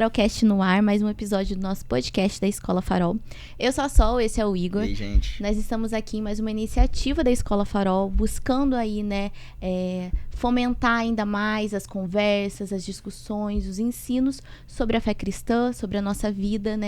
Farolcast no ar, mais um episódio do nosso podcast da Escola Farol. Eu sou a Sol, esse é o Igor. E aí, gente? Nós estamos aqui em mais uma iniciativa da Escola Farol, buscando aí, fomentar ainda mais as conversas, as discussões, os ensinos sobre a fé cristã, sobre a nossa vida,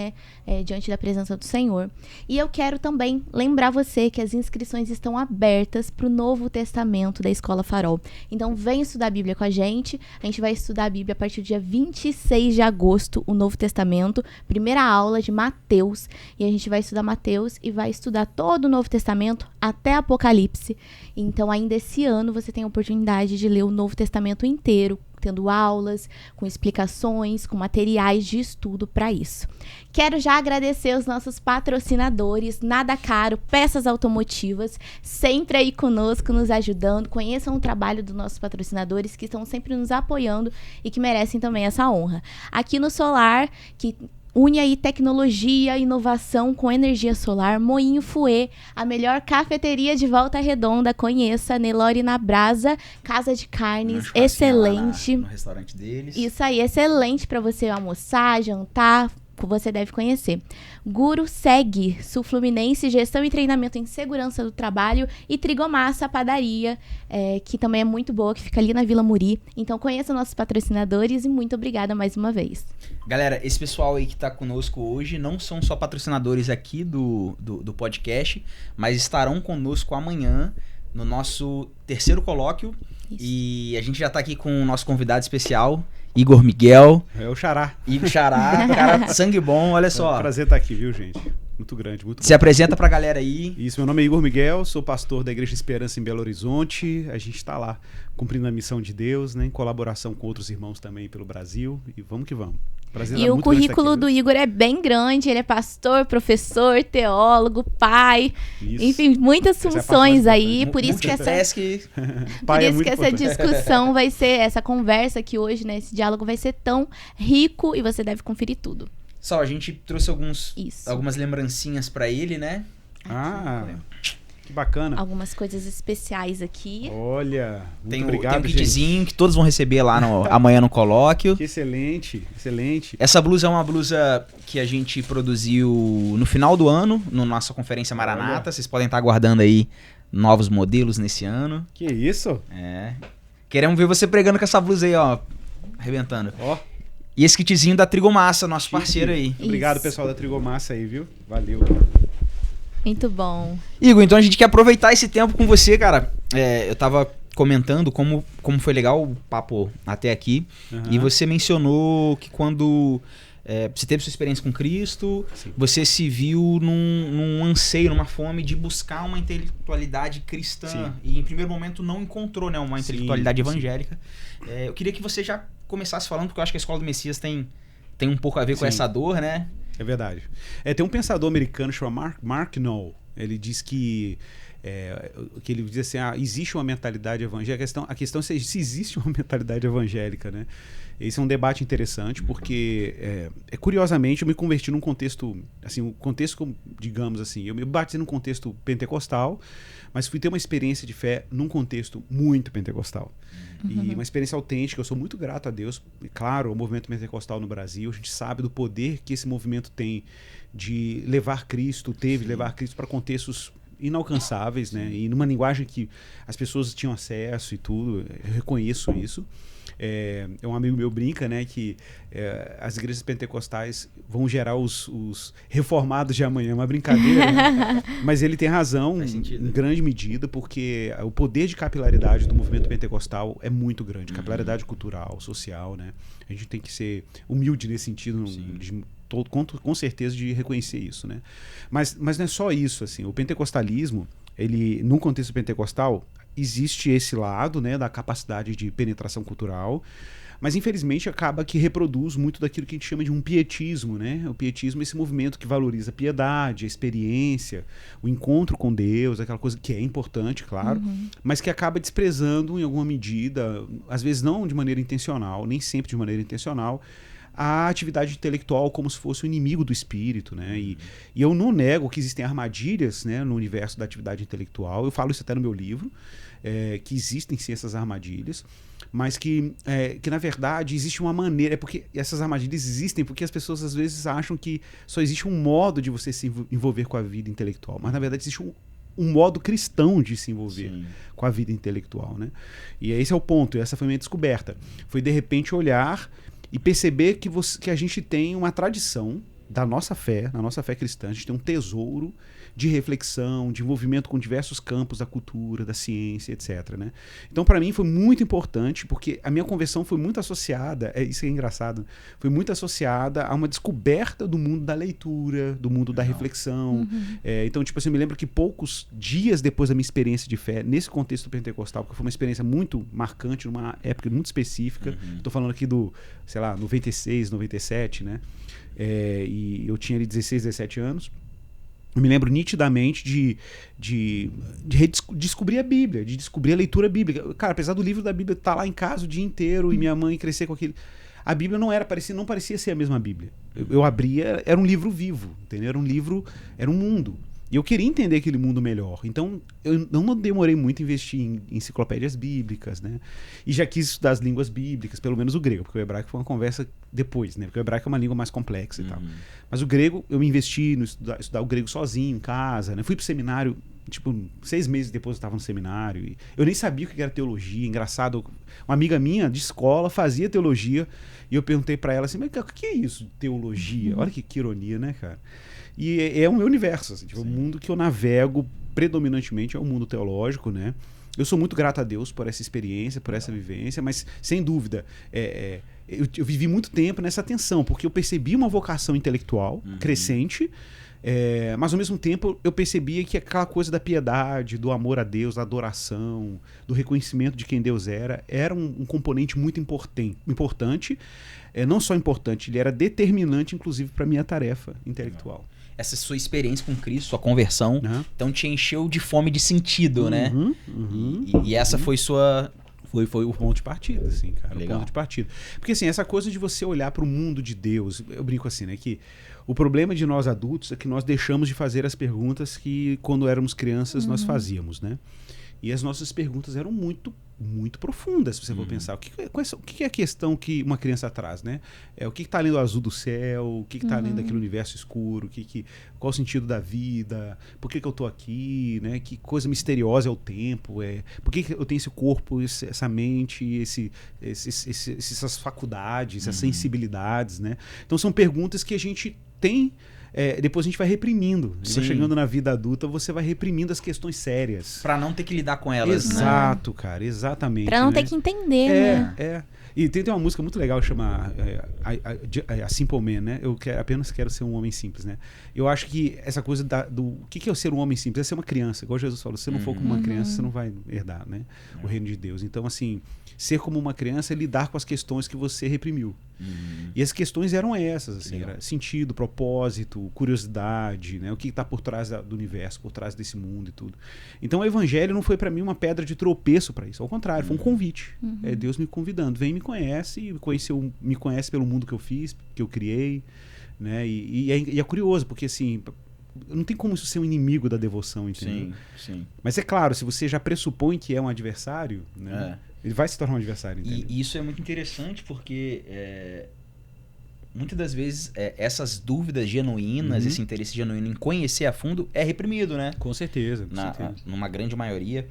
diante da presença do Senhor. E eu quero também lembrar você que as inscrições estão abertas para o Novo Testamento da Escola Farol. Então, vem estudar a Bíblia com a gente vai estudar a Bíblia a partir do dia 26 de agosto, o Novo Testamento, primeira aula de Mateus, e a gente vai estudar Mateus e vai estudar todo o Novo Testamento até Apocalipse. Então, ainda esse ano, você tem a oportunidade de ler o Novo Testamento inteiro, tendo aulas, com explicações, com materiais de estudo para isso. Quero já agradecer os nossos patrocinadores, Nada Caro, Peças Automotivas, sempre aí conosco, nos ajudando. Conheçam o trabalho dos nossos patrocinadores, que estão sempre nos apoiando e que merecem também essa honra. Aqui no Solar, que une aí tecnologia, inovação com energia solar, Moinho Fouet, a melhor cafeteria de Volta Redonda, conheça, Nelore na Brasa, casa de carnes, excelente. No restaurante deles. Isso aí, excelente para você almoçar, jantar, você deve conhecer. Guru Segue, Sul Fluminense, gestão e treinamento em segurança do trabalho, e Trigomassa Padaria, que também é muito boa, que fica ali na Vila Muri. Então conheça nossos patrocinadores e muito obrigada mais uma vez. Galera, esse pessoal aí que tá conosco hoje não são só patrocinadores aqui do podcast, mas estarão conosco amanhã no nosso terceiro colóquio. Isso. E a gente já tá aqui com o nosso convidado especial, Igor Miguel. É o Xará. Igor Xará, cara, sangue bom, olha só. É um prazer estar aqui, viu, gente? Muito grande, muito bom. Se apresenta pra galera aí. Isso, meu nome é Igor Miguel, sou pastor da Igreja Esperança em Belo Horizonte. A gente está lá cumprindo a missão de Deus, em colaboração com outros irmãos também pelo Brasil. E vamos que vamos. Prazer, e o currículo do Igor é bem grande, ele é pastor, professor, teólogo, pai, isso. Enfim, muitas funções aí, por isso que essa discussão vai ser, essa conversa aqui hoje, esse diálogo vai ser tão rico e você deve conferir tudo. Só, a gente trouxe algumas lembrancinhas pra ele, né? Que bacana. Algumas coisas especiais aqui. Olha, muito Tem obrigado, um kitzinho que todos vão receber lá amanhã no colóquio. Que excelente, excelente. Essa blusa é uma blusa que a gente produziu no final do ano, na nossa conferência Maranata. Vocês podem estar aguardando aí novos modelos nesse ano. Que isso? Queremos ver você pregando com essa blusa aí, ó, arrebentando. E esse kitzinho da Trigomassa, nosso parceiro aí. Obrigado, pessoal da Trigomassa aí, viu? Valeu. Muito bom. Igor, então a gente quer aproveitar esse tempo com você, cara. Eu tava comentando como foi legal o papo até aqui. Uhum. E você mencionou que quando você teve sua experiência com Cristo, sim, você se viu num anseio, numa fome de buscar uma intelectualidade cristã. Sim. E em primeiro momento não encontrou, né, uma intelectualidade evangélica. Eu queria que você já começasse falando, porque eu acho que a Escola do Messias tem um pouco a ver com essa dor, né? É verdade. Tem um pensador americano chamado Mark Knoll. Ele diz que ele diz assim, existe uma mentalidade evangélica. A questão é se existe uma mentalidade evangélica, né? Esse é um debate interessante, porque curiosamente eu me converti num contexto, assim, um contexto, digamos assim, eu me batizei num contexto pentecostal, mas fui ter uma experiência de fé num contexto muito pentecostal. Uhum. E uma experiência autêntica. Eu sou muito grato a Deus. E, claro, o movimento pentecostal no Brasil, a gente sabe do poder que esse movimento tem de levar Cristo para contextos inalcançáveis, né? E numa linguagem que as pessoas tinham acesso e tudo. Eu reconheço isso. Um amigo meu brinca, né, que as igrejas pentecostais vão gerar os reformados de amanhã. É uma brincadeira, né? Mas ele tem razão em grande medida, porque o poder de capilaridade do movimento pentecostal é muito grande. Capilaridade cultural, social, né? A gente tem que ser humilde nesse sentido, com certeza, de reconhecer isso, né? Mas não é só isso, assim. O pentecostalismo, num contexto pentecostal, existe esse lado, né, da capacidade de penetração cultural, mas infelizmente acaba que reproduz muito daquilo que a gente chama de um pietismo, né? O pietismo é esse movimento que valoriza a piedade, a experiência, o encontro com Deus, aquela coisa que é importante, claro, mas que acaba desprezando em alguma medida, às vezes não de maneira intencional, nem sempre de maneira intencional, a atividade intelectual como se fosse o inimigo do espírito, né? E eu não nego que existem armadilhas, né, no universo da atividade intelectual. Eu falo isso até no meu livro, que existem sim essas armadilhas, mas que na verdade existe uma maneira, porque essas armadilhas existem porque as pessoas às vezes acham que só existe um modo de você se envolver com a vida intelectual, mas na verdade existe um modo cristão de se envolver com a vida intelectual, né? E esse é o ponto, essa foi a minha descoberta. Foi de repente olhar e perceber que a gente tem uma tradição da nossa fé, na nossa fé cristã, a gente tem um tesouro de reflexão, de envolvimento com diversos campos da cultura, da ciência, etc. Né? Então, para mim, foi muito importante, porque a minha conversão foi muito associada, isso é engraçado, foi muito associada a uma descoberta do mundo da leitura, do mundo da reflexão. Então, tipo assim, eu me lembro que poucos dias depois da minha experiência de fé, nesse contexto pentecostal, porque foi uma experiência muito marcante, numa época muito específica, estou falando aqui do, sei lá, 96, 97, né? E eu tinha ali 16, 17 anos. Eu me lembro nitidamente de descobrir a Bíblia, de descobrir a leitura bíblica. Cara, apesar do livro da Bíblia estar lá em casa o dia inteiro e minha mãe crescer com aquilo, a Bíblia não parecia ser a mesma Bíblia. Eu abria, era um livro vivo, entendeu? Era um mundo. E eu queria entender aquele mundo melhor. Então, eu não demorei muito a investir em enciclopédias bíblicas, né? E já quis estudar as línguas bíblicas, pelo menos o grego, porque o hebraico foi uma conversa depois, né? Porque o hebraico é uma língua mais complexa e tal. Mas o grego, eu me investi no estudar o grego sozinho, em casa, né? Fui pro seminário, tipo, 6 meses depois eu estava no seminário. E eu nem sabia o que era teologia. Engraçado, uma amiga minha de escola fazia teologia e eu perguntei para ela assim, mas o que é isso, teologia? Olha que ironia, né, cara? E é o meu universo, assim, tipo, o mundo que eu navego predominantemente é o mundo teológico, né? Eu sou muito grato a Deus por essa experiência, por essa vivência, mas sem dúvida, eu vivi muito tempo nessa tensão, porque eu percebi uma vocação intelectual crescente, mas ao mesmo tempo eu percebia que aquela coisa da piedade, do amor a Deus, da adoração, do reconhecimento de quem Deus era um componente muito importante. Não só importante, ele era determinante, inclusive, para a minha tarefa intelectual. Essa sua experiência com Cristo, sua conversão, então te encheu de fome de sentido, né? E essa foi sua... Foi o ponto de partida, assim, cara. Legal. O ponto de partida. Porque, assim, essa coisa de você olhar para o mundo de Deus, eu brinco assim, né? Que o problema de nós adultos é que nós deixamos de fazer as perguntas que, quando éramos crianças, nós fazíamos, né? E as nossas perguntas eram muito profundas, se você for pensar. O que é a questão que uma criança traz, né? O que está além do azul do céu? O que está além daquele universo escuro? Qual o sentido da vida? Por que eu estou aqui? Né? Que coisa misteriosa é o tempo? Por que eu tenho esse corpo, essa mente, essas faculdades, essas sensibilidades, né? Então são perguntas que a gente tem... depois a gente vai reprimindo. Vai chegando na vida adulta, você vai reprimindo as questões sérias. Pra não ter que lidar com elas, Exato, né? Cara, exatamente. Pra não ter que entender, né? E tem uma música muito legal que chama A Simple Man, né? Apenas quero ser um homem simples, né? Eu acho que essa coisa o que é ser um homem simples? É ser uma criança, igual Jesus falou. Se você não for como uma criança, você não vai herdar, né? O reino de Deus. Então, assim, ser como uma criança é lidar com as questões que você reprimiu. E as questões eram essas, assim, era sentido, propósito, curiosidade, né? O que está por trás do universo, por trás desse mundo e tudo. Então o evangelho não foi para mim uma pedra de tropeço para isso, ao contrário, foi um convite. É Deus me convidando, vem e me conhece, me conhece pelo mundo que eu fiz, que eu criei, né? E é curioso, porque assim, não tem como isso ser um inimigo da devoção, entendeu? Sim. Mas é claro, se você já pressupõe que é um adversário, né? Ele vai se tornar um adversário, entendeu? E isso é muito interessante porque muitas das vezes essas dúvidas genuínas, esse interesse genuíno em conhecer a fundo é reprimido, né? Com certeza. Numa grande maioria.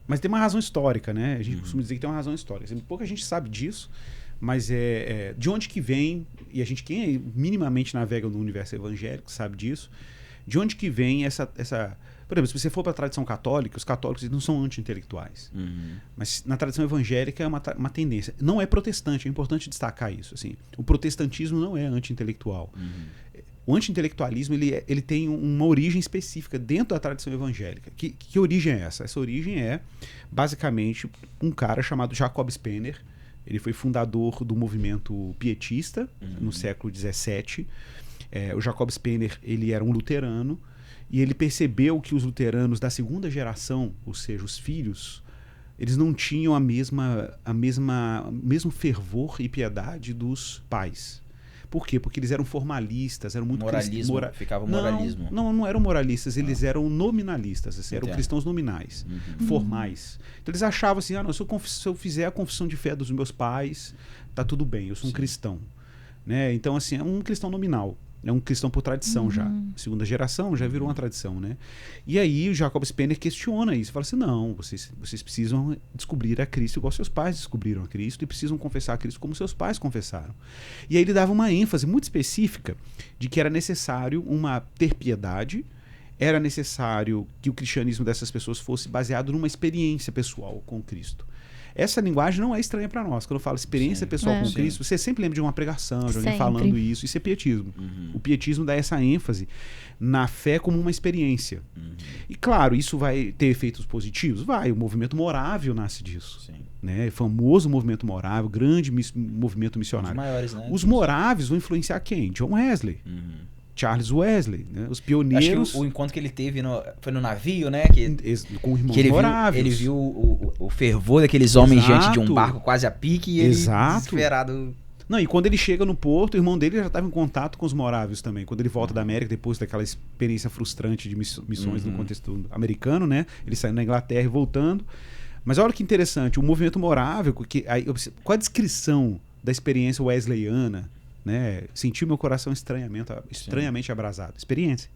Mas tem uma razão histórica, né? A gente costuma dizer que tem uma razão histórica. Pouca gente sabe disso, mas de onde que vem, e quem minimamente navega no universo evangélico sabe disso, de onde que vem essa por exemplo, se você for para a tradição católica, os católicos não são anti-intelectuais. Mas na tradição evangélica é uma tendência. Não é protestante, é importante destacar isso. Assim. O protestantismo não é anti-intelectual. O anti-intelectualismo ele tem uma origem específica dentro da tradição evangélica. Que origem é essa? Essa origem é, basicamente, um cara chamado Jacob Spener. Ele foi fundador do movimento pietista no século XVII. O Jacob Spener ele era um luterano. E ele percebeu que os luteranos da segunda geração, ou seja, os filhos, eles não tinham o mesmo fervor e piedade dos pais. Por quê? Porque eles eram formalistas, eram muito moralismo, ficava moralismo. Não eram moralistas, eles eram nominalistas, assim, eram cristãos nominais, formais. Então eles achavam assim, não, se eu fizer a confissão de fé dos meus pais, tá tudo bem, eu sou um cristão. Né? Então, assim, é um cristão nominal. É um cristão por tradição já. Segunda geração já virou uma tradição, né? E aí o Jacob Spener questiona isso. Fala assim, não, vocês precisam descobrir a Cristo igual seus pais descobriram a Cristo e precisam confessar a Cristo como seus pais confessaram. E aí ele dava uma ênfase muito específica de que era necessário ter piedade, era necessário que o cristianismo dessas pessoas fosse baseado numa experiência pessoal com Cristo. Essa linguagem não é estranha para nós. Quando eu falo experiência pessoal com Cristo, você sempre lembra de uma pregação, de alguém falando isso. Isso é pietismo. O pietismo dá essa ênfase na fé como uma experiência. E claro, isso vai ter efeitos positivos? Vai. O movimento Morável nasce disso. Né? Famoso movimento Morável, grande movimento missionário. Os maiores, né? Os Moráveis vão influenciar quem? John Wesley. Charles Wesley, né? Os pioneiros. Acho que o encontro que ele teve foi no navio, né? Com irmãos Moráveis. Ele viu o fervor daqueles homens diante de um barco quase a pique e ele desesperado. Não, e quando ele chega no porto, o irmão dele já estava em contato com os Moráveis também. Quando ele volta da América, depois daquela experiência frustrante de missões no contexto americano, né? Ele saindo da Inglaterra e voltando. Mas olha que interessante, o movimento Morável, qual a descrição da experiência wesleyana? Né? Senti meu coração estranhamente abrasado. Experiência.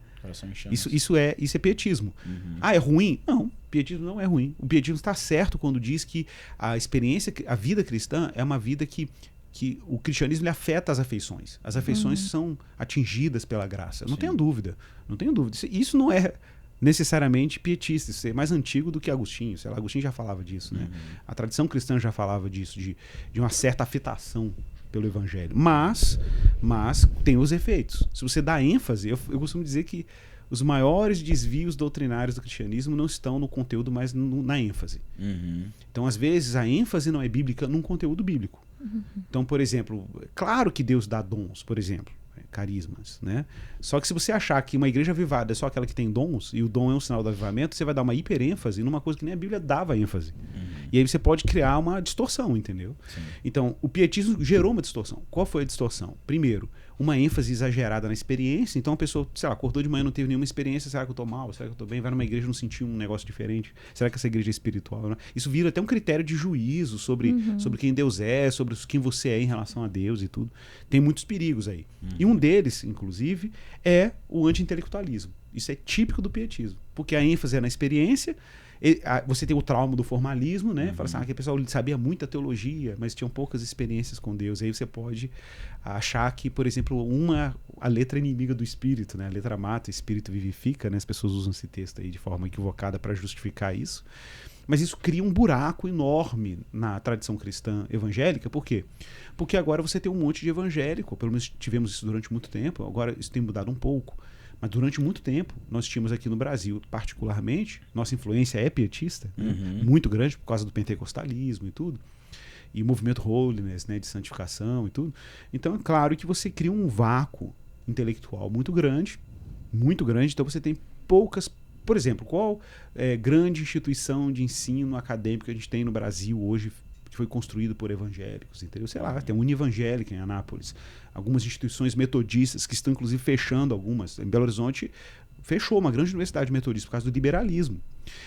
Isso é pietismo. É ruim? Não, pietismo não é ruim. O pietismo está certo quando diz que a vida cristã é uma vida que o cristianismo lhe afeta as afeições. As afeições são atingidas pela graça. Não tenho dúvida. Isso não é necessariamente pietista, isso é mais antigo do que Agostinho. Sei lá, Agostinho já falava disso. Né? A tradição cristã já falava disso, de uma certa afetação pelo evangelho, mas tem os efeitos. Se você dá ênfase, eu costumo dizer que os maiores desvios doutrinários do cristianismo não estão no conteúdo, mas na ênfase. Então, às vezes, a ênfase não é bíblica num conteúdo bíblico. Então, por exemplo, claro que Deus dá dons, por exemplo, carismas, né? Só que se você achar que uma igreja avivada é só aquela que tem dons, e o dom é um sinal do avivamento, você vai dar uma hiperênfase numa coisa que nem a Bíblia dava ênfase. E aí você pode criar uma distorção, entendeu? Então, o pietismo gerou uma distorção. Qual foi a distorção? Primeiro, uma ênfase exagerada na experiência. Então a pessoa, sei lá, acordou de manhã, não teve nenhuma experiência. Será que eu tô mal? Será que eu tô bem? Vai numa igreja e não sentiu um negócio diferente? Será que essa igreja é espiritual? Né? Isso vira até um critério de juízo sobre quem Deus é, sobre quem você é em relação a Deus e tudo. Tem muitos perigos aí. E um deles, inclusive, é o anti-intelectualismo. Isso é típico do pietismo. Porque a ênfase é na experiência. Você tem o trauma do formalismo, né? Fala assim, que o pessoal sabia muita teologia, mas tinham poucas experiências com Deus. Aí você pode achar que, por exemplo, a letra é inimiga do espírito, né? A letra mata, o espírito vivifica, né? As pessoas usam esse texto aí de forma equivocada para justificar isso. Mas isso cria um buraco enorme na tradição cristã evangélica. Por quê? Porque agora você tem um monte de evangélico, pelo menos tivemos isso durante muito tempo, agora isso tem mudado um pouco. Mas durante muito tempo, nós tínhamos aqui no Brasil, particularmente, nossa influência é pietista, né? Muito grande por causa do pentecostalismo e tudo, e o movimento holiness, né, de santificação e tudo. Então, é claro que você cria um vácuo intelectual muito grande, então você tem poucas... Por exemplo, qual grande instituição de ensino acadêmico que a gente tem no Brasil hoje que foi construído por evangélicos, entendeu? Sei lá, tem a Univangélica em Anápolis, algumas instituições metodistas que estão inclusive fechando algumas. Em Belo Horizonte fechou uma grande universidade metodista por causa do liberalismo.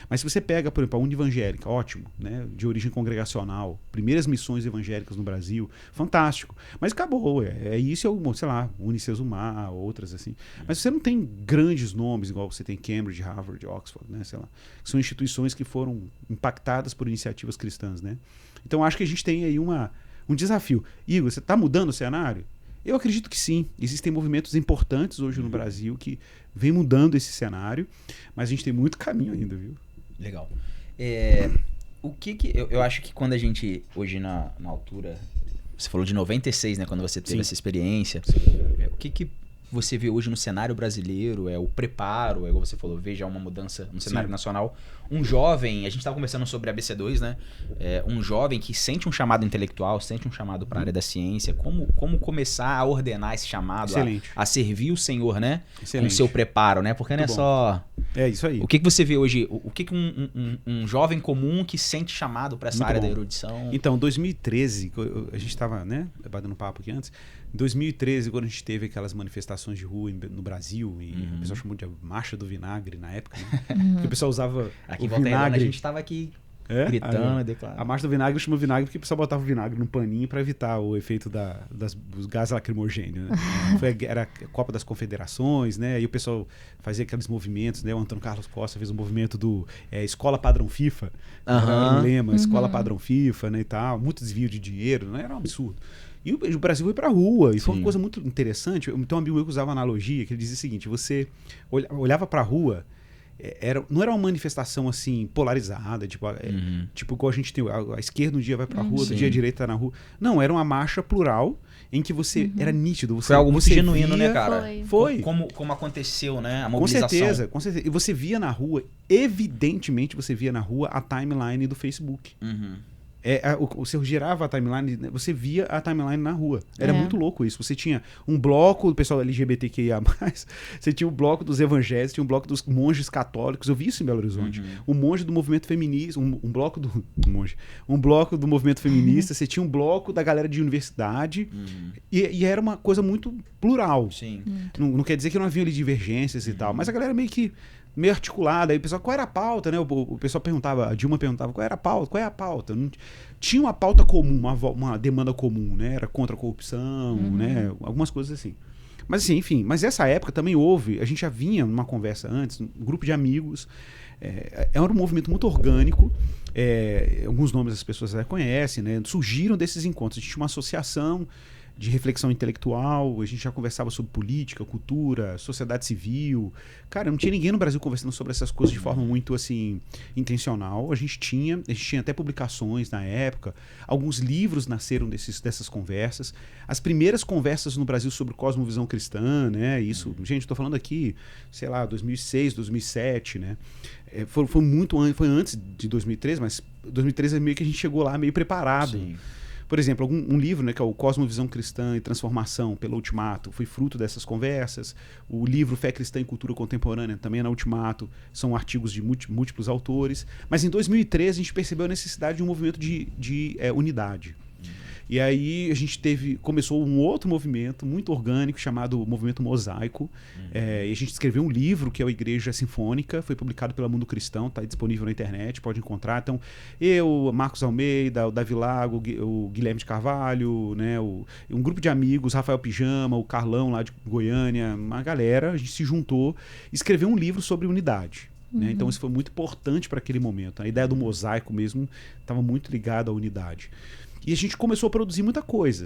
Mas se você pega, por exemplo, a Univangélica, ótimo, né, de origem congregacional, primeiras missões evangélicas no Brasil, fantástico. Mas acabou, isso, sei lá, Unicesumar, outras assim. Mas você não tem grandes nomes, igual você tem Cambridge, Harvard, Oxford, né, sei lá, que são instituições que foram impactadas por iniciativas cristãs, né? Então acho que a gente tem aí um desafio. Igor, você está mudando o cenário? Eu acredito que sim. Existem movimentos importantes hoje no Brasil que vem mudando esse cenário, mas a gente tem muito caminho ainda, viu? Legal. O que eu acho que quando a gente, hoje na altura, você falou de 96, né, quando você teve essa experiência, o que você vê hoje no cenário brasileiro, o preparo, igual você falou, veja uma mudança no cenário nacional. Um jovem, a gente estava conversando sobre a ABC2, né? Um jovem que sente um chamado intelectual, sente um chamado para a área da ciência, como começar a ordenar esse chamado, a servir o Senhor, né? Com o seu preparo, né? Porque não é só... É isso aí. O que você vê hoje, o que um jovem comum que sente chamado para essa área da erudição... Então, 2013, a gente estava, né, batendo papo aqui antes, Em 2013, quando a gente teve aquelas manifestações de rua no Brasil, e o pessoal chamou de Marcha do Vinagre na época, né? Porque o pessoal usava Aqui o em Volta Redonda vinagre. a gente tava aqui gritando, declarando. A Marcha do Vinagre chama vinagre porque o pessoal botava o vinagre num paninho para evitar o efeito dos gases lacrimogêneos, né? Era a Copa das Confederações, né? E o pessoal fazia aqueles movimentos, né? O Antônio Carlos Costa fez um movimento do Escola Padrão FIFA, era um lema, Escola Padrão FIFA, né, e tal. Muito desvio de dinheiro, né? Era um absurdo. E o Brasil foi pra rua, e foi uma coisa muito interessante. Então, um amigo meu que usava uma analogia, que ele dizia o seguinte: você olhava pra rua, não era uma manifestação assim polarizada, tipo igual a gente tem, a esquerda um dia vai pra rua, outro dia a direita tá na rua. Não, era uma marcha plural em que você era nítido. Foi algo muito genuíno, né, cara? Foi. Como aconteceu, né? A mobilização. Com certeza. E você via na rua, evidentemente você via na rua a timeline do Facebook. Você girava a timeline, você via a timeline na rua. Era muito louco isso. Você tinha um bloco do pessoal LGBTQIA+, você tinha o bloco dos evangélicos, tinha um bloco dos monges católicos. Eu vi isso em Belo Horizonte. Um monge do movimento feminista, um bloco do movimento feminista, você tinha um bloco da galera de universidade, e era uma coisa muito plural. Sim. Não quer dizer que não havia ali divergências e tal, mas a galera meio articulada. Aí o pessoal, qual era a pauta, né? O pessoal perguntava, a Dilma perguntava, qual era a pauta? Qual é a pauta? Não, tinha uma pauta comum, uma demanda comum, né? Era contra a corrupção, né? Algumas coisas assim. Mas assim, enfim, mas essa época também houve, a gente já vinha numa conversa antes, um grupo de amigos, era um movimento muito orgânico, alguns nomes as pessoas já conhecem, né? Surgiram desses encontros. A gente tinha uma associação de reflexão intelectual, a gente já conversava sobre política, cultura, sociedade civil. Cara, não tinha ninguém no Brasil conversando sobre essas coisas de forma muito, assim, intencional. A gente tinha até publicações na época, alguns livros nasceram dessas conversas. As primeiras conversas no Brasil sobre cosmovisão cristã, né? Isso, gente, estou falando aqui, sei lá, 2006, 2007, né? Foi antes de 2013, mas 2013 é meio que a gente chegou lá meio preparado. Sim. Por exemplo, um livro, né, que é o Cosmovisão Cristã e Transformação, pela Ultimato, foi fruto dessas conversas. O livro Fé Cristã e Cultura Contemporânea, também na Ultimato, são artigos de múltiplos autores. Mas em 2013 a gente percebeu a necessidade de um movimento de unidade. E aí a gente começou um outro movimento muito orgânico chamado Movimento Mosaico. E a gente escreveu um livro que é o Igreja Sinfônica, foi publicado pela Mundo Cristão, está disponível na internet, pode encontrar. Então, eu, Marcos Almeida, o Davi Lago, o Guilherme de Carvalho, né, um grupo de amigos, Rafael Pijama, o Carlão lá de Goiânia, uma galera, a gente se juntou e escreveu um livro sobre unidade. Né? Então isso foi muito importante para aquele momento. A ideia do mosaico mesmo estava muito ligada à unidade. E a gente começou a produzir muita coisa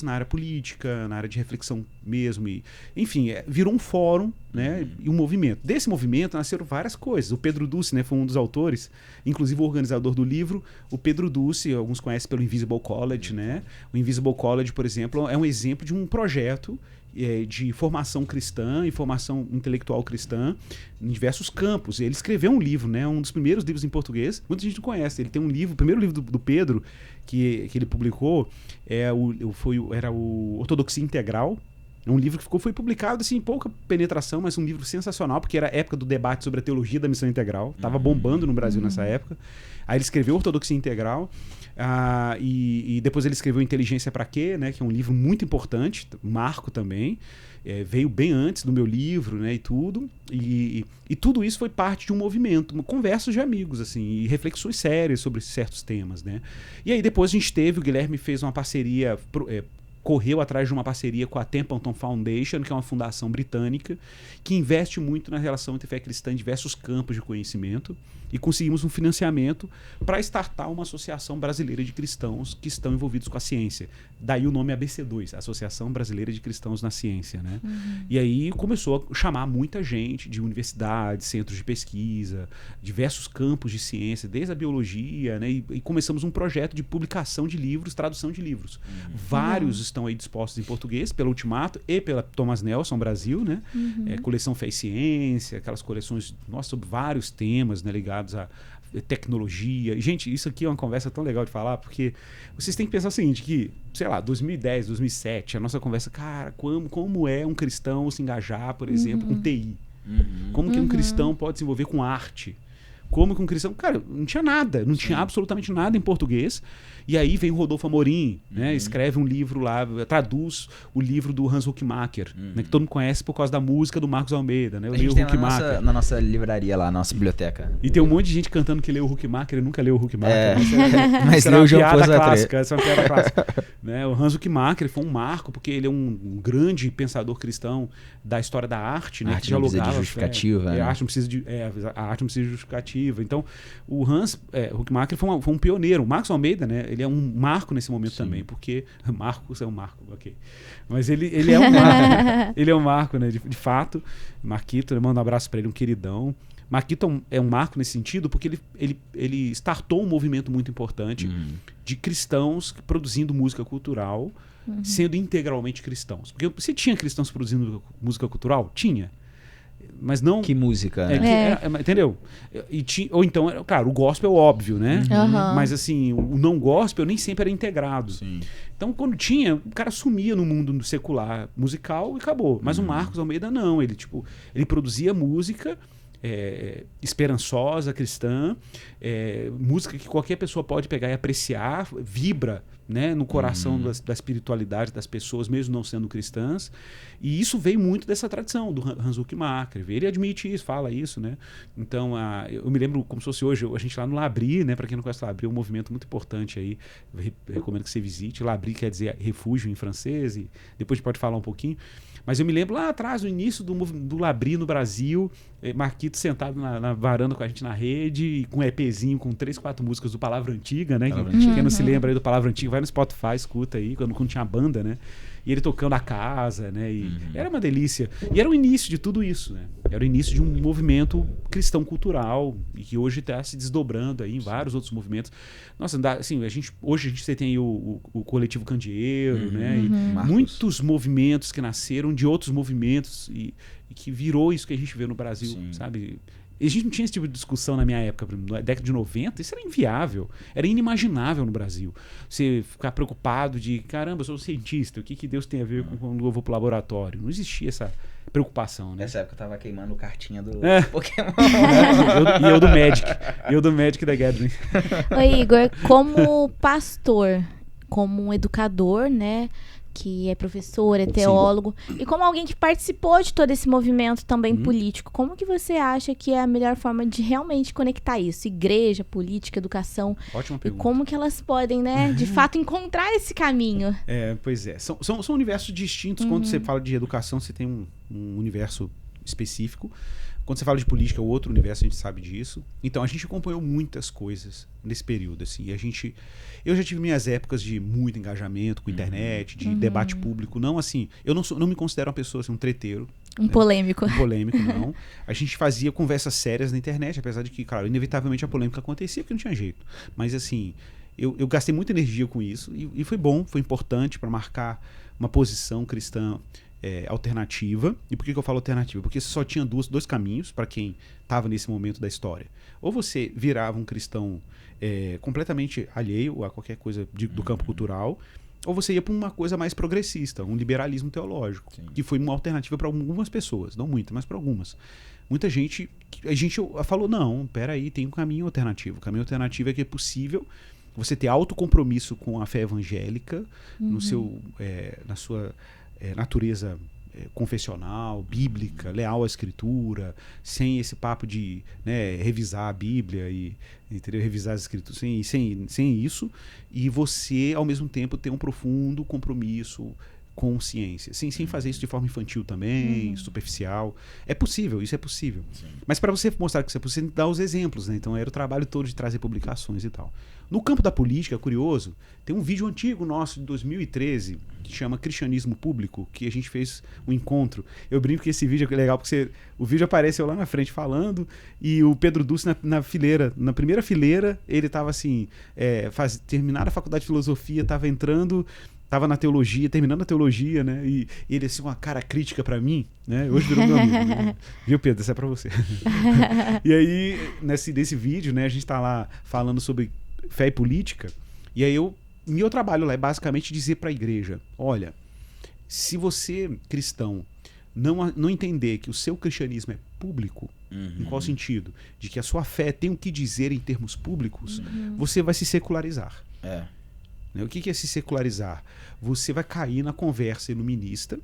na área política, na área de reflexão mesmo. Enfim, virou um fórum, né, e um movimento. Desse movimento nasceram várias coisas. O Pedro Dulce, né, foi um dos autores, inclusive o organizador do livro. O Pedro Dulce, alguns conhecem pelo Invisible College, né? O Invisible College, por exemplo, é um exemplo de um projeto de formação cristã e formação intelectual cristã em diversos campos. Ele escreveu um livro, né, um dos primeiros livros em português, muita gente não conhece. Ele tem um livro, o primeiro livro do Pedro que ele publicou era o Ortodoxia Integral. É um livro que foi publicado assim, em pouca penetração, mas um livro sensacional, porque era a época do debate sobre a teologia da missão integral. Estava bombando no Brasil nessa época. Aí ele escreveu Ortodoxia Integral, e depois ele escreveu Inteligência Pra Quê, né, que é um livro muito importante, marco também. Veio bem antes do meu livro, né, e tudo. E tudo isso foi parte de um movimento, conversas de amigos, assim, e reflexões sérias sobre certos temas, né. E aí depois a gente o Guilherme fez uma parceria, correu atrás de uma parceria com a Templeton Foundation, que é uma fundação britânica, que investe muito na relação entre fé cristã em diversos campos de conhecimento, e conseguimos um financiamento para startar uma associação brasileira de cristãos que estão envolvidos com a ciência. Daí o nome ABC2, Associação Brasileira de Cristãos na Ciência, né? E aí começou a chamar muita gente de universidades, centros de pesquisa, diversos campos de ciência, desde a biologia, né? E começamos um projeto de publicação de livros, tradução de livros. Vários estão aí dispostos em português, pela Ultimato e pela Thomas Nelson Brasil, né? Coleção Fé e Ciência, aquelas coleções, sobre vários temas, né, ligados a tecnologia. Gente, isso aqui é uma conversa tão legal de falar, porque vocês têm que pensar o seguinte, que, sei lá, 2010, 2007, a nossa conversa, cara, como é um cristão se engajar, por exemplo, com TI? Como que um cristão pode se envolver com arte? Como que um cristão... Cara, não tinha nada, não tinha absolutamente nada em português. E aí vem o Rodolfo Amorim, né? Escreve um livro lá, traduz o livro do Hans Huckmacher, né? Que todo mundo conhece por causa da música do Marcos Almeida, né? Eu A li o gente tem Huckmacher. na nossa livraria lá, na nossa biblioteca. E tem um monte de gente cantando que leu o Huckmacher e nunca leu o Huckmacher. Mas leu o Jean Paul Sartre. Essa é uma piada clássica. Né? O Hans Huckmacher foi um marco, porque ele é um grande pensador cristão da história da arte, né? A arte não precisa de justificativa. A arte não precisa de justificativa. Então, o Hans Huckmacher foi um pioneiro. O Marcos Almeida, né? Ele é um marco nesse momento também, porque Marcos é um marco, ok. Mas ele é um marco, ele é um marco, né? De fato. Marquito, eu mando um abraço para ele, um queridão. Marquito é um marco nesse sentido porque ele startou um movimento muito importante de cristãos produzindo música cultural, sendo integralmente cristãos. Porque você tinha cristãos produzindo música cultural? Tinha. Mas não... Que música, né? Entendeu? Ou então, claro, o gospel é óbvio, né? Mas assim, o não gospel nem sempre era integrado. Sim. Então, quando tinha, o cara sumia no mundo secular musical e acabou. Mas o Marcos Almeida não. Ele produzia música esperançosa, cristã, música que qualquer pessoa pode pegar e apreciar, vibra, né, no coração da espiritualidade das pessoas, mesmo não sendo cristãs. E isso veio muito dessa tradição do Hans Huckmacher. Ele admite isso, fala isso, né? Então, eu me lembro como se fosse hoje, a gente lá no Labri, né? Para quem não conhece o Labri, é um movimento muito importante aí. Recomendo que você visite. Labri quer dizer refúgio em francês, e depois a gente pode falar um pouquinho. Mas eu me lembro lá atrás, no início do Labri no Brasil, Marquito sentado na varanda com a gente na rede, com um EPzinho com 3, 4 músicas do Palavra Antiga, né? Quem não se lembra aí do Palavra Antiga, vai no Spotify, escuta aí, quando tinha banda, né? E ele tocando a casa, né? E era uma delícia. E era o início de tudo isso, né? Era o início de um movimento cristão cultural e que hoje está se desdobrando aí em vários outros movimentos. Nossa, assim, hoje você tem aí o Coletivo Candeeiro, né? E muitos movimentos que nasceram de outros movimentos e que virou isso que a gente vê no Brasil, sabe? A gente não tinha esse tipo de discussão na minha época, na década de 90, isso era inviável, era inimaginável no Brasil. Você ficar preocupado de, caramba, eu sou cientista, o que Deus tem a ver com quando eu vou pro laboratório? Não existia essa preocupação, né? Nessa época eu tava queimando cartinha do Pokémon. eu do Magic da Gathering. Oi, Igor, como pastor, como um educador, né? Que é professor, é teólogo, e como alguém que participou de todo esse movimento também político, como que você acha que é a melhor forma de realmente conectar isso? Igreja, política, educação. Ótima pergunta. E como que elas podem, né, de fato, encontrar esse caminho? Pois é. São universos distintos. Quando você fala de educação, você tem um universo específico. Quando você fala de política, é outro universo, a gente sabe disso. Então, a gente acompanhou muitas coisas nesse período, assim. Eu já tive minhas épocas de muito engajamento com internet, de debate público. Não, assim, eu não me considero uma pessoa, assim, um treteiro. Polêmico. Um polêmico, não. A gente fazia conversas sérias na internet, apesar de que, claro, inevitavelmente a polêmica acontecia, porque não tinha jeito. Mas, assim, eu gastei muita energia com isso e foi bom, foi importante para marcar uma posição cristã alternativa. E por que eu falo alternativa? Porque só tinha dois caminhos para quem estava nesse momento da história. Ou você virava um cristão completamente alheio a qualquer coisa do campo cultural, ou você ia para uma coisa mais progressista, um liberalismo teológico, que foi uma alternativa para algumas pessoas, não muitas, mas para algumas. Muita gente, a gente falou, não, peraí, tem um caminho alternativo. O caminho alternativo é que é possível você ter autocompromisso com a fé evangélica na sua natureza confessional, bíblica, leal à escritura, sem esse papo de revisar a Bíblia e revisar as escrituras, sem isso, e você ao mesmo tempo ter um profundo compromisso com ciência, sem fazer isso de forma infantil também, superficial. É possível, isso é possível. Sim. Mas para você mostrar que isso é possível, você dá os exemplos, né? Então era o trabalho todo de trazer publicações e tal. No campo da política, curioso, tem um vídeo antigo nosso de 2013 que chama Cristianismo Público, que a gente fez um encontro. Eu brinco que esse vídeo é legal porque o vídeo apareceu lá na frente falando e o Pedro Dulce na primeira fileira, ele estava assim, terminado a faculdade de filosofia, estava na teologia, terminando a teologia, né? E ele assim, uma cara crítica pra mim, né? Hoje virou meu amigo. Né? Viu, Pedro? Isso é pra você. E aí, nesse vídeo, né? A gente tá lá falando sobre fé e política. E aí meu trabalho lá é basicamente dizer pra igreja, olha, se você, cristão, não entender que o seu cristianismo é público, em qual sentido? De que a sua fé tem o que dizer em termos públicos, você vai se secularizar. Né? O que é se secularizar? Você vai cair na conversa iluminista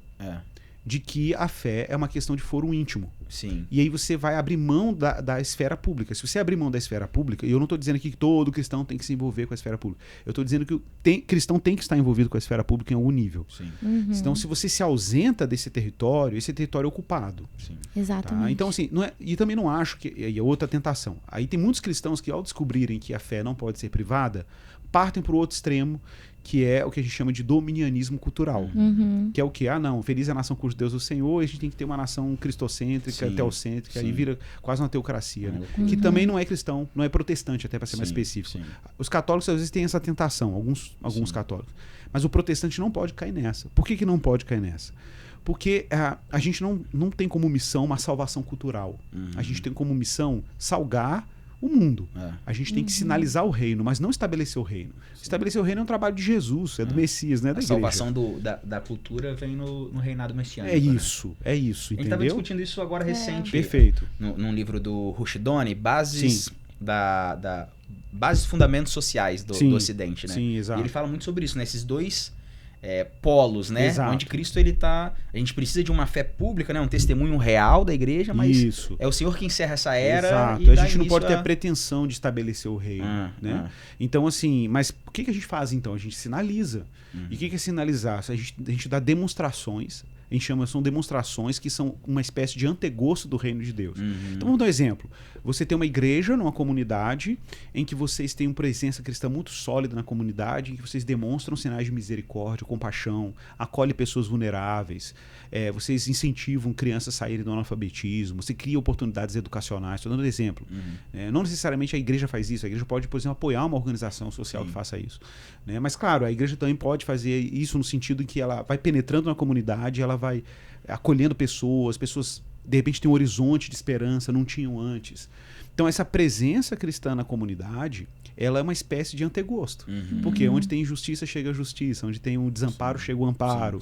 de que a fé é uma questão de foro íntimo. Sim. E aí você vai abrir mão da esfera pública. Se você abrir mão da esfera pública, e eu não estou dizendo aqui que todo cristão tem que se envolver com a esfera pública. Eu estou dizendo que o cristão tem que estar envolvido com a esfera pública em algum nível. Sim. Então, se você se ausenta desse território, esse território é ocupado. Sim. Exatamente. Tá? Então, assim, não é, e também não acho que... E é outra tentação. Aí tem muitos cristãos que, ao descobrirem que a fé não pode ser privada, partem para o outro extremo, que é o que a gente chama de dominianismo cultural. Que é o que? Não, feliz é a nação cujo Deus é o Senhor, e a gente tem que ter uma nação cristocêntrica, teocêntrica, aí vira quase uma teocracia, né? Que também não é cristão, não é protestante, até para ser mais específico. Os católicos às vezes têm essa tentação, alguns católicos. Mas o protestante não pode cair nessa. Por que não pode cair nessa? Porque a gente não tem como missão uma salvação cultural. A gente tem como missão salgar o mundo. A gente tem que sinalizar o reino, mas não estabelecer o reino. Estabelecer o reino é um trabalho de Jesus, é do Messias, né? Da A igreja. salvação da cultura vem no reinado messiânico. É isso, né? é isso, entendeu? A gente estava discutindo isso agora recente. Perfeito. Num livro do Rushduni, Bases Bases Fundamentos Sociais do Ocidente, né? Sim, exato. E ele fala muito sobre isso, né? Esses dois polos, né? Exato. Onde Cristo ele tá. A gente precisa de uma fé pública, né? Um testemunho real da igreja, mas é o Senhor que encerra essa era. Exato. E a gente não pode ter a pretensão de estabelecer o reino, né? Então, assim, mas o que a gente faz então? A gente sinaliza. E o que é sinalizar? A gente dá demonstrações. A gente são demonstrações que são uma espécie de antegosto do reino de Deus. Então vamos dar um exemplo. Você tem uma igreja numa comunidade em que vocês têm uma presença cristã muito sólida na comunidade, em que vocês demonstram sinais de misericórdia, compaixão, acolhem pessoas vulneráveis, vocês incentivam crianças a saírem do analfabetismo, você cria oportunidades educacionais. Estou dando exemplo. Não necessariamente a igreja faz isso. A igreja pode, por exemplo, apoiar uma organização social que faça isso. Né? Mas, claro, a igreja também pode fazer isso no sentido em que ela vai penetrando na comunidade, ela vai acolhendo pessoas de repente têm um horizonte de esperança, não tinham antes. Então essa presença cristã na comunidade, ela é uma espécie de antegosto. Porque onde tem injustiça chega a justiça, onde tem um desamparo chega o amparo.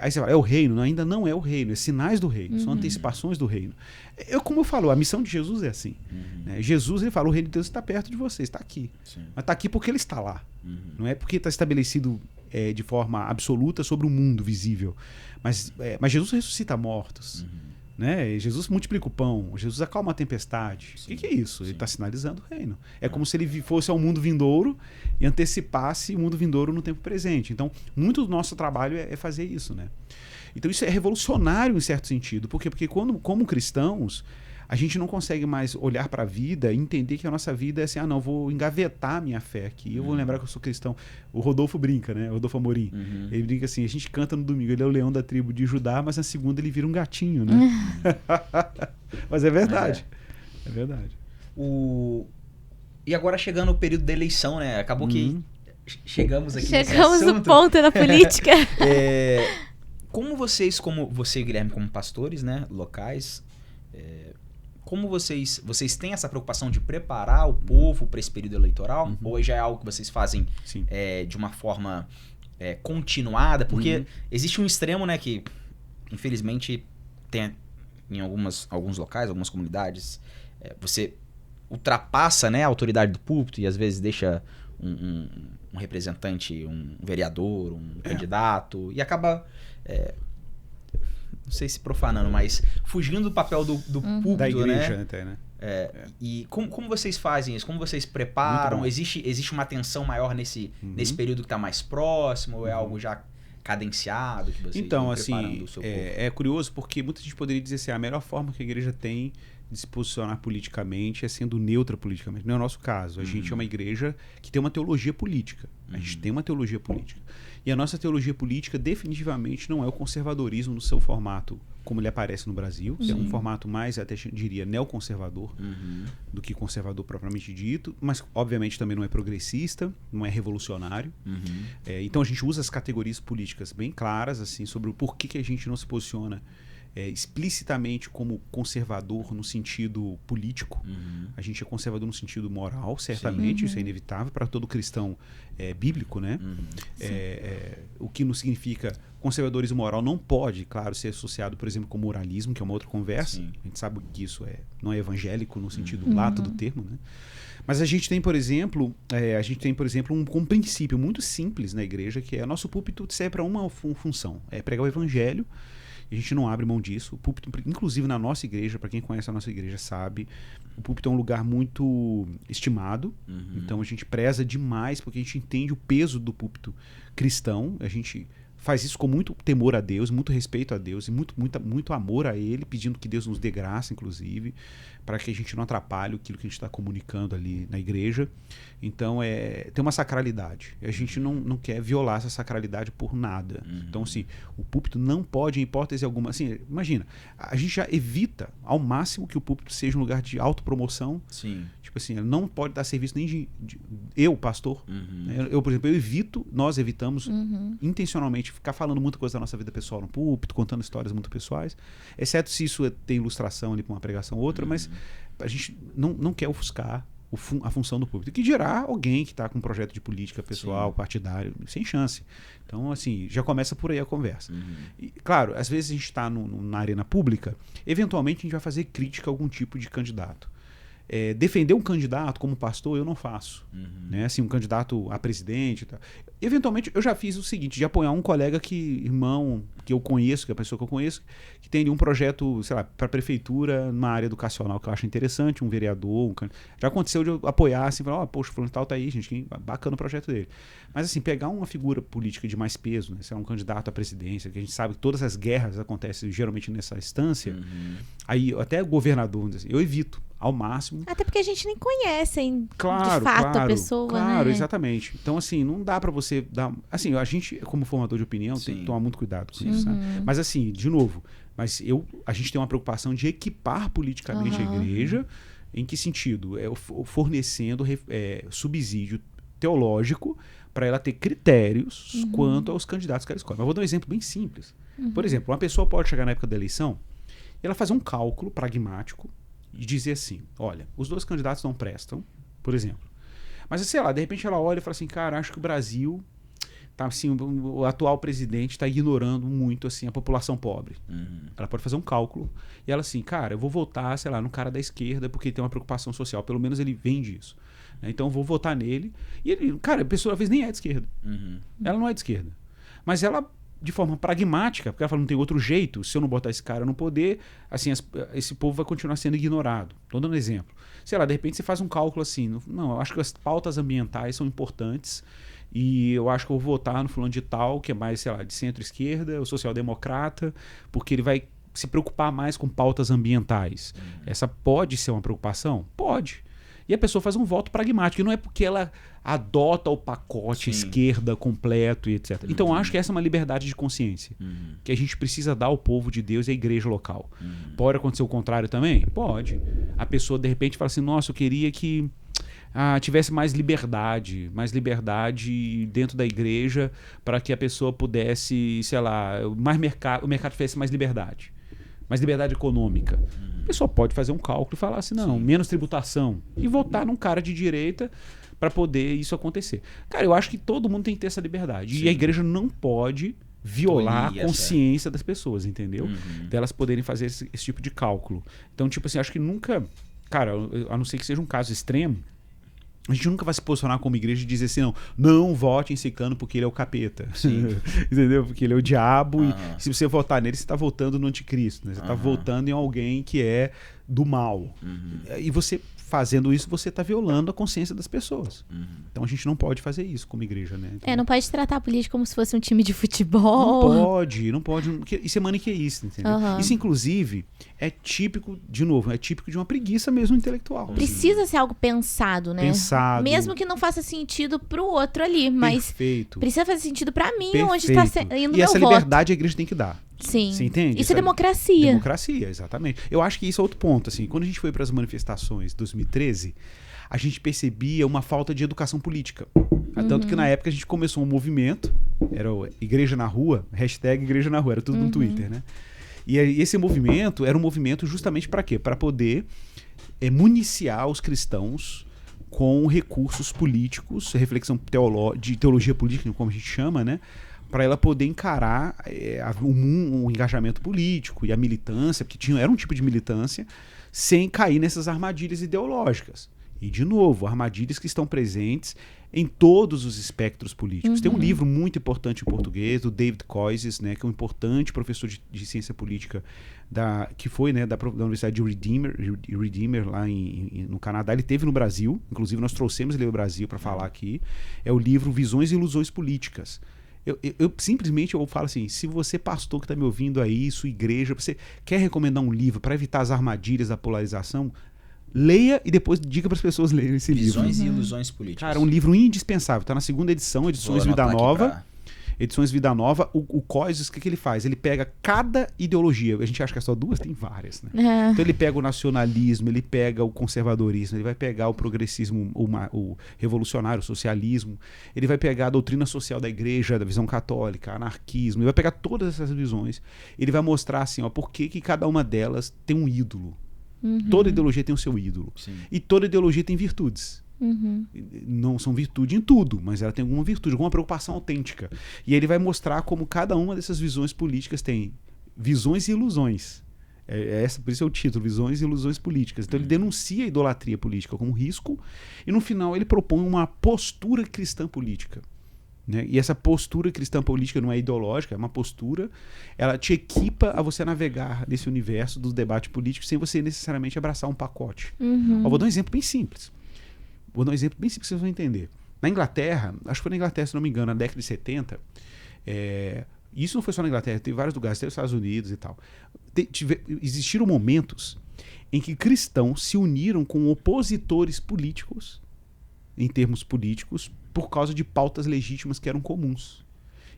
Aí você fala, é o reino? Ainda não é o reino, é sinais do reino, são antecipações do reino. Como eu falo, a missão de Jesus é assim. Né? Jesus, ele fala, o reino de Deus está perto de você, está aqui. Mas está aqui porque ele está lá. Não é porque está estabelecido de forma absoluta sobre o mundo visível. Mas Jesus ressuscita mortos. Né? Jesus multiplica o pão, Jesus acalma a tempestade. O que é isso? Ele está sinalizando o reino. É como se ele fosse ao mundo vindouro e antecipasse o mundo vindouro no tempo presente. Então, muito do nosso trabalho é fazer isso. Né? Então, isso é revolucionário em certo sentido. Por quê? Porque como cristãos, a gente não consegue mais olhar para a vida e entender que a nossa vida é assim, não, vou engavetar a minha fé aqui, eu vou lembrar que eu sou cristão. O Rodolfo brinca, né? O Rodolfo Amorim. Ele brinca assim, a gente canta no domingo, ele é o leão da tribo de Judá, mas na segunda ele vira um gatinho, né? Mas é verdade. É verdade. E agora chegando o período da eleição, né? Acabou que chegamos aqui Chegamos no ponto da política. Como você e Guilherme, como pastores, né, locais, como vocês têm essa preocupação de preparar o povo para esse período eleitoral? Ou já é algo que vocês fazem de uma forma continuada? Porque existe um extremo, né, que infelizmente tem em alguns locais, algumas comunidades, você ultrapassa, né, a autoridade do púlpito e às vezes deixa um representante, um vereador, um candidato e acaba... não sei se profanando, mas fugindo do papel do púlpito, da igreja, né? Até, né? E como vocês fazem isso? Como vocês preparam? Existe uma atenção maior nesse período que está mais próximo? Ou é algo já cadenciado que vocês então, estão preparando assim, o seu povo? É curioso porque muita gente poderia dizer assim, a melhor forma que a igreja tem de se posicionar politicamente é sendo neutra politicamente. Não é o nosso caso. A gente é uma igreja que tem uma teologia política. A gente tem uma teologia política. E a nossa teologia política definitivamente não é o conservadorismo no seu formato como ele aparece no Brasil, que é um formato mais, até diria, neoconservador do que conservador propriamente dito, mas obviamente também não é progressista, não é revolucionário. Então a gente usa as categorias políticas bem claras assim sobre o porquê que a gente não se posiciona explicitamente como conservador no sentido político. A gente é conservador no sentido moral, certamente, isso é inevitável para todo cristão bíblico, né? O que não significa conservadorismo moral não pode, claro, ser associado, por exemplo, com moralismo, que é uma outra conversa. Sim. A gente sabe que isso não é evangélico no sentido lato do termo, né? Mas a gente tem, por exemplo, um princípio muito simples na igreja, que é nosso púlpito serve para uma função, é pregar o evangelho. A gente não abre mão disso. O púlpito, inclusive na nossa igreja, para quem conhece a nossa igreja sabe, o púlpito é um lugar muito estimado. Então a gente preza demais, porque a gente entende o peso do púlpito cristão. A gente faz isso com muito temor a Deus, muito respeito a Deus e muito amor a Ele, pedindo que Deus nos dê graça, inclusive, para que a gente não atrapalhe aquilo que a gente está comunicando ali na igreja. Então, tem uma sacralidade. A gente não quer violar essa sacralidade por nada. Então, assim, o púlpito não pode, em hipótese alguma... Assim, imagina, a gente já evita ao máximo que o púlpito seja um lugar de autopromoção. Sim. Tipo assim, não pode dar serviço nem de eu, pastor. Eu, por exemplo, nós evitamos intencionalmente ficar falando muita coisa da nossa vida pessoal no púlpito, contando histórias muito pessoais, exceto se isso tem ilustração ali para uma pregação ou outra, mas a gente não quer ofuscar a função do púlpito. Que dirá alguém que está com um projeto de política pessoal, partidário, sem chance. Então, assim, já começa por aí a conversa. E, claro, às vezes a gente está na arena pública, eventualmente a gente vai fazer crítica a algum tipo de candidato. Defender um candidato como pastor eu não faço, né? Assim, um candidato a presidente e tal. Eventualmente eu já fiz o seguinte, de apoiar um colega irmão que eu conheço, que é a pessoa que eu conheço, que tem ali um projeto, sei lá, para a prefeitura numa área educacional que eu acho interessante, um vereador, já aconteceu de eu apoiar assim, falar, poxa, fulano tal tá aí, gente, bacana o projeto dele. Mas assim, pegar uma figura política de mais peso, né? Se é um candidato à presidência, que a gente sabe que todas as guerras acontecem geralmente nessa instância, aí até governador, assim, eu evito ao máximo. Até porque a gente nem conhece, hein, de fato, a pessoa, Claro, né? exatamente. Então, assim, não dá pra você dar... Assim, a gente, como formador de opinião, tem que tomar muito cuidado com isso, sabe? Mas, assim, de novo, a gente tem uma preocupação de equipar politicamente a igreja. Em que sentido? Fornecendo subsídio teológico para ela ter critérios quanto aos candidatos que ela escolhe. Mas vou dar um exemplo bem simples. Por exemplo, uma pessoa pode chegar na época da eleição e ela fazer um cálculo pragmático e dizer assim, olha, os dois candidatos não prestam, por exemplo. Mas, sei lá, de repente ela olha e fala assim, cara, acho que o Brasil, tá, assim, o atual presidente está ignorando muito assim, a população pobre. Ela pode fazer um cálculo e ela assim, cara, eu vou votar, sei lá, no cara da esquerda porque ele tem uma preocupação social, pelo menos ele vende isso. Então eu vou votar nele. E ele, cara, a pessoa às vezes nem é de esquerda. Ela não é de esquerda. Mas ela, de forma pragmática, porque ela fala, não tem outro jeito, se eu não botar esse cara no poder, assim, esse povo vai continuar sendo ignorado. Estou dando um exemplo. Sei lá, de repente você faz um cálculo assim, não, eu acho que as pautas ambientais são importantes e eu acho que eu vou votar no fulano de tal, que é mais, sei lá, de centro-esquerda, ou social-democrata, porque ele vai se preocupar mais com pautas ambientais. Essa pode ser uma preocupação? Pode. E a pessoa faz um voto pragmático, e não é porque ela adota o pacote esquerda completo e etc. Então, acho que essa é uma liberdade de consciência que a gente precisa dar ao povo de Deus e à igreja local. Pode acontecer o contrário também? Pode. A pessoa, de repente, fala assim, nossa, eu queria que tivesse mais liberdade dentro da igreja para que a pessoa pudesse, sei lá, o mercado tivesse mais liberdade econômica. A pessoa pode fazer um cálculo e falar assim, não, menos tributação, e votar num cara de direita para poder isso acontecer. Cara, eu acho que todo mundo tem que ter essa liberdade. E a igreja não pode violar a consciência das pessoas, entendeu? Delas poderem fazer esse tipo de cálculo. Então, tipo assim, acho que nunca... Cara, a não ser que seja um caso extremo, a gente nunca vai se posicionar como igreja e dizer assim, não vote em Cicano porque ele é o capeta. Entendeu? Porque ele é o diabo e se você votar nele, você está votando no anticristo, né? Você está votando em alguém que é do mal. E você, fazendo isso, você está violando a consciência das pessoas. Então a gente não pode fazer isso como igreja, né? Então, não pode tratar a política como se fosse um time de futebol. Não pode. Isso é maniqueísta, entendeu? Isso, inclusive, é típico de uma preguiça mesmo intelectual. Precisa ser algo pensado, né? Mesmo que não faça sentido pro outro ali, mas precisa fazer sentido pra mim, onde está indo meu voto. E essa liberdade a igreja tem que dar. Sim. Você entende? Isso é democracia. Democracia, exatamente. Eu acho que isso é outro ponto. Assim, quando a gente foi para as manifestações de 2013, a gente percebia uma falta de educação política. Tanto que na época a gente começou um movimento, era Igreja na Rua, hashtag Igreja na Rua, era tudo no Twitter, né? E esse movimento era um movimento justamente para quê? Para poder municiar os cristãos com recursos políticos, reflexão de teologia política, como a gente chama, né? Para ela poder encarar o engajamento político e a militância, porque era um tipo de militância, sem cair nessas armadilhas ideológicas. E, de novo, armadilhas que estão presentes em todos os espectros políticos. Tem um livro muito importante em português, do David Koyzis, né, que é um importante professor de ciência política que foi, né, da Universidade de Redeemer lá no Canadá. Ele esteve no Brasil, inclusive nós trouxemos ele ao Brasil para falar aqui. É o livro Visões e Ilusões Políticas. Eu simplesmente falo assim, se você, pastor que está me ouvindo aí, sua igreja, você quer recomendar um livro para evitar as armadilhas da polarização, leia e depois diga para as pessoas lerem esse livro. Visões e Ilusões Políticas. Cara, é um livro indispensável. Está na 2ª edição, Edições Vida Nova. Edições Vida Nova. O Koyzis, o que ele faz? Ele pega cada ideologia. A gente acha que é só 2, tem várias, né? Então ele pega o nacionalismo, ele pega o conservadorismo, ele vai pegar o progressismo, o revolucionário, o socialismo, ele vai pegar a doutrina social da igreja, da visão católica, anarquismo, ele vai pegar todas essas visões, ele vai mostrar assim, ó, por que cada uma delas tem um ídolo. Toda ideologia tem o seu ídolo. Sim. E toda ideologia tem virtudes. Não são virtude em tudo, mas ela tem alguma virtude, alguma preocupação autêntica. E ele vai mostrar como cada uma dessas visões políticas tem visões e ilusões. Por isso é o título, Visões e Ilusões Políticas. Então ele denuncia a idolatria política como risco e no final ele propõe uma postura cristã política. Né? E essa postura cristã política não é ideológica, é uma postura, ela te equipa a você navegar nesse universo do debate político sem você necessariamente abraçar um pacote. Eu vou dar um exemplo bem simples. que vocês vão entender. Na Inglaterra, acho que foi na Inglaterra, se não me engano, na década de 70, isso não foi só na Inglaterra, teve vários lugares, teve nos Estados Unidos e tal. Existiram momentos em que cristãos se uniram com opositores políticos, em termos políticos, por causa de pautas legítimas que eram comuns.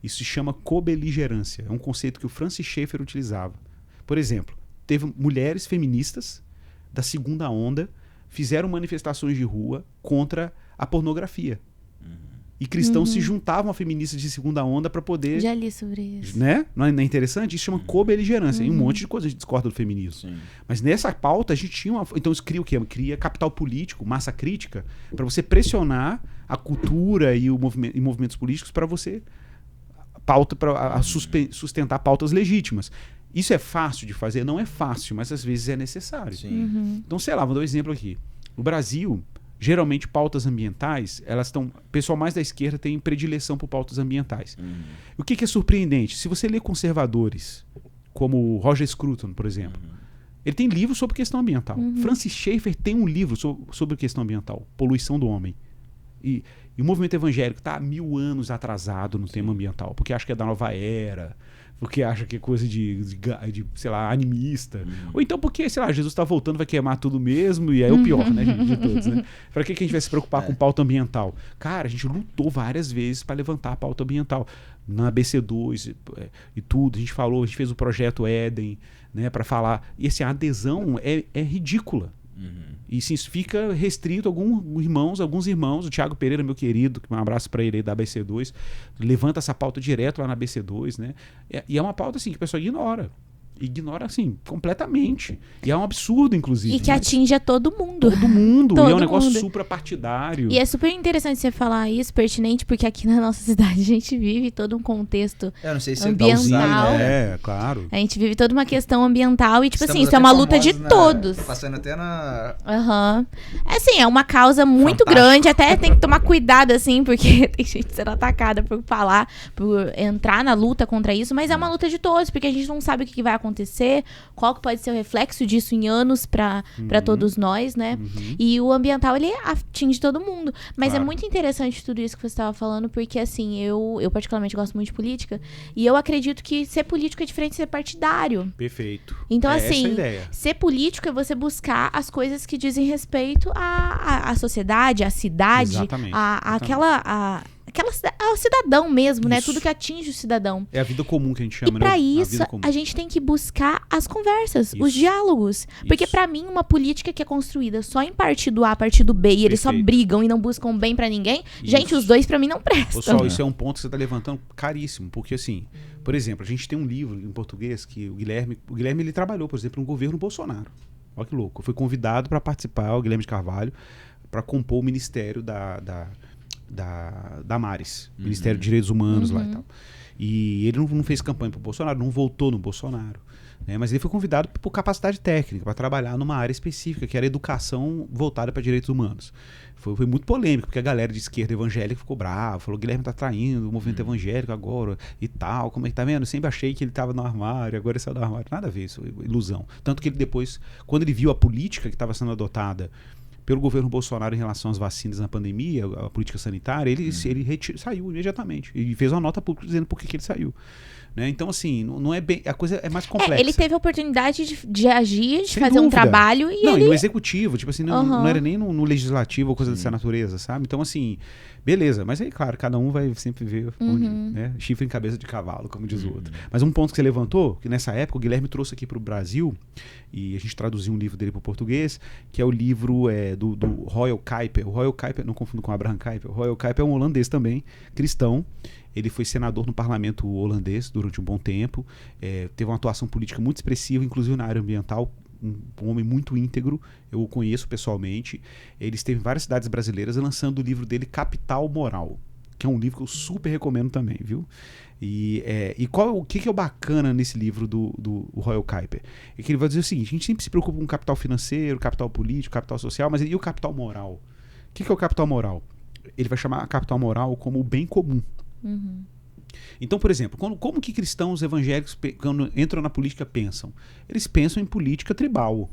Isso se chama cobeligerância. É um conceito que o Francis Schaeffer utilizava. Por exemplo, teve mulheres feministas da segunda onda fizeram manifestações de rua contra a pornografia. E cristãos se juntavam a feministas de segunda onda para poder... Já li sobre isso. Né? Não é interessante? Isso chama cobeligerância. Tem um monte de coisa a gente discorda do feminismo. Sim. Mas nessa pauta a gente tinha uma... Então isso cria o quê? Cria capital político, massa crítica, para você pressionar a cultura e movimentos políticos para você sustentar pautas legítimas. Isso é fácil de fazer? Não é fácil, mas às vezes é necessário. Então, sei lá, vou dar um exemplo aqui. No Brasil... Geralmente, pautas ambientais, elas estão... O pessoal mais da esquerda tem predileção por pautas ambientais. O que é surpreendente? Se você lê conservadores, como Roger Scruton, por exemplo, ele tem livros sobre questão ambiental. Francis Schaeffer tem um livro sobre questão ambiental, Poluição do Homem. E o movimento evangélico está há 1000 anos atrasado no tema ambiental, porque acha que é da nova era, porque acha que é coisa de sei lá, animista. Ou então porque, sei lá, Jesus está voltando, vai queimar tudo mesmo, e é o pior, né, de todos, né? Para que a gente vai se preocupar com pauta ambiental? Cara, a gente lutou várias vezes para levantar a pauta ambiental. Na ABC2 e tudo, a gente fez o projeto Éden, né, para falar. E assim, a adesão é ridícula. E sim, isso fica restrito a alguns irmãos, o Thiago Pereira, meu querido, um abraço para ele aí da ABC2, levanta essa pauta direto lá na ABC2, né? E é uma pauta assim que o pessoal ignora, assim, completamente. E é um absurdo, inclusive. E que atinge a todo mundo. Todo mundo. E é um negócio suprapartidário. E é super interessante você falar isso, pertinente, porque aqui na nossa cidade a gente vive todo um contexto ambiental. Claro. A gente vive toda uma questão ambiental e, tipo assim, isso é uma luta de todos. Tá passando até na... É assim, é uma causa muito grande, até tem que tomar cuidado, assim, porque tem gente sendo atacada por falar, por entrar na luta contra isso, mas é uma luta de todos, porque a gente não sabe o que vai acontecer, qual que pode ser o reflexo disso em anos para todos nós, né? E o ambiental, ele atinge todo mundo. Mas é muito interessante tudo isso que você estava falando, porque assim, eu particularmente gosto muito de política, e eu acredito que ser político é diferente de ser partidário. Perfeito. Então, assim, ser político é você buscar as coisas que dizem respeito à sociedade, à cidade, ao cidadão mesmo, né? Isso. Tudo que atinge o cidadão. É a vida comum que a gente chama, E pra né? isso, a gente tem que buscar as conversas, os Isso. diálogos. Porque Isso. pra mim, uma política que é construída só em partido A, partido B, e eles só Perfeito. brigam e não buscam bem pra ninguém, gente, Isso. os dois pra mim não prestam. Pessoal, isso é um ponto que você está levantando caríssimo, porque assim, por exemplo, a gente tem um livro em português que o Guilherme ele trabalhou, por exemplo, no governo Bolsonaro. Olha que louco. Foi convidado para participar, o Guilherme de Carvalho, para compor o ministério da Damares, Ministério de Direitos Humanos lá e tal. E ele não fez campanha para o Bolsonaro, não votou no Bolsonaro. Né? Mas ele foi convidado por capacidade técnica, para trabalhar numa área específica, que era educação voltada para direitos humanos. Foi muito polêmico, porque a galera de esquerda evangélica ficou brava, falou: Guilherme tá traindo o movimento evangélico agora e tal, como é que tá vendo? Eu sempre achei que ele tava no armário, agora ele saiu do armário. Nada a ver, isso é ilusão. Tanto que ele depois, quando ele viu a política que estava sendo adotada pelo governo Bolsonaro em relação às vacinas na pandemia, a política sanitária, ele saiu imediatamente. E fez uma nota pública dizendo por que ele saiu. Né? Então, assim, não é bem. A coisa é mais complexa. Ele teve a oportunidade de agir, de Sem fazer um dúvida. trabalho e não, ele. e no executivo, tipo assim, não era nem no legislativo ou coisa dessa natureza, sabe? Então, assim, beleza. Mas aí, claro, cada um vai sempre ver onde, né? Chifre em cabeça de cavalo, como diz o outro. Mas um ponto que você levantou, que nessa época o Guilherme trouxe aqui para o Brasil, e a gente traduziu um livro dele para o português, que é o livro do Royal Kuyper. O Royal Kuyper, não confundo com Abraham Kuyper, o Royal Kuyper é um holandês também, cristão. Ele foi senador no parlamento holandês durante um bom tempo, teve uma atuação política muito expressiva, inclusive na área ambiental, um homem muito íntegro, eu o conheço pessoalmente. Ele esteve em várias cidades brasileiras lançando o livro dele Capital Moral, que é um livro que eu super recomendo também, viu? E o que é o bacana nesse livro do Royal Kuyper? É que ele vai dizer o seguinte: a gente sempre se preocupa com capital financeiro, capital político, capital social, mas e o capital moral? O que é o capital moral? Ele vai chamar a capital moral como o bem comum. Então, por exemplo, como que cristãos evangélicos, quando entram na política, pensam? Eles pensam em política tribal.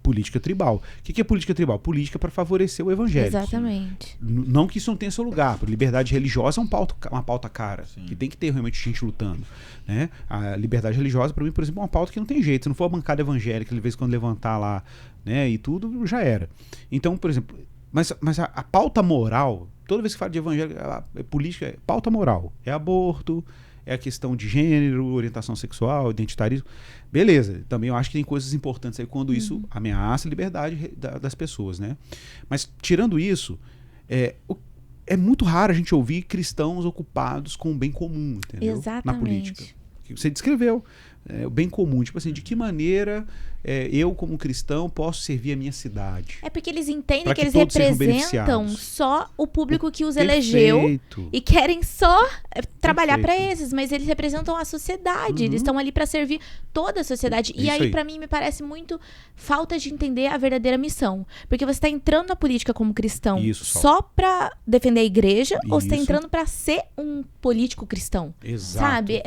Política tribal. O que é política tribal? Política para favorecer o evangélico. Exatamente. Não que isso não tenha seu lugar. Liberdade religiosa é uma pauta cara, que tem que ter realmente gente lutando. Né? A liberdade religiosa, para mim, por exemplo, é uma pauta que não tem jeito. Se não for a bancada evangélica, de vez em quando levantar lá, né, e tudo, já era. Então, por exemplo, mas a pauta moral, toda vez que fala de evangélico, política é pauta moral. É aborto, é a questão de gênero, orientação sexual, identitarismo. Beleza, também eu acho que tem coisas importantes aí quando isso ameaça a liberdade das pessoas, né? Mas, tirando isso, é muito raro a gente ouvir cristãos ocupados com o bem comum, entendeu? Exatamente. Na política. Que você descreveu. O bem comum, tipo assim, de que maneira eu, como cristão, posso servir a minha cidade? É porque eles entendem Pra que que eles todos sejam representam beneficiados. só o público que os elegeu Perfeito. e querem só trabalhar para Perfeito. esses, mas eles representam a sociedade, eles estão ali para servir toda a sociedade. E Isso aí, aí. para mim, me parece muito falta de entender a verdadeira missão. Porque você tá entrando na política como cristão Isso, só para defender a igreja ou você tá Isso. entrando para ser um político cristão? Exato. Sabe?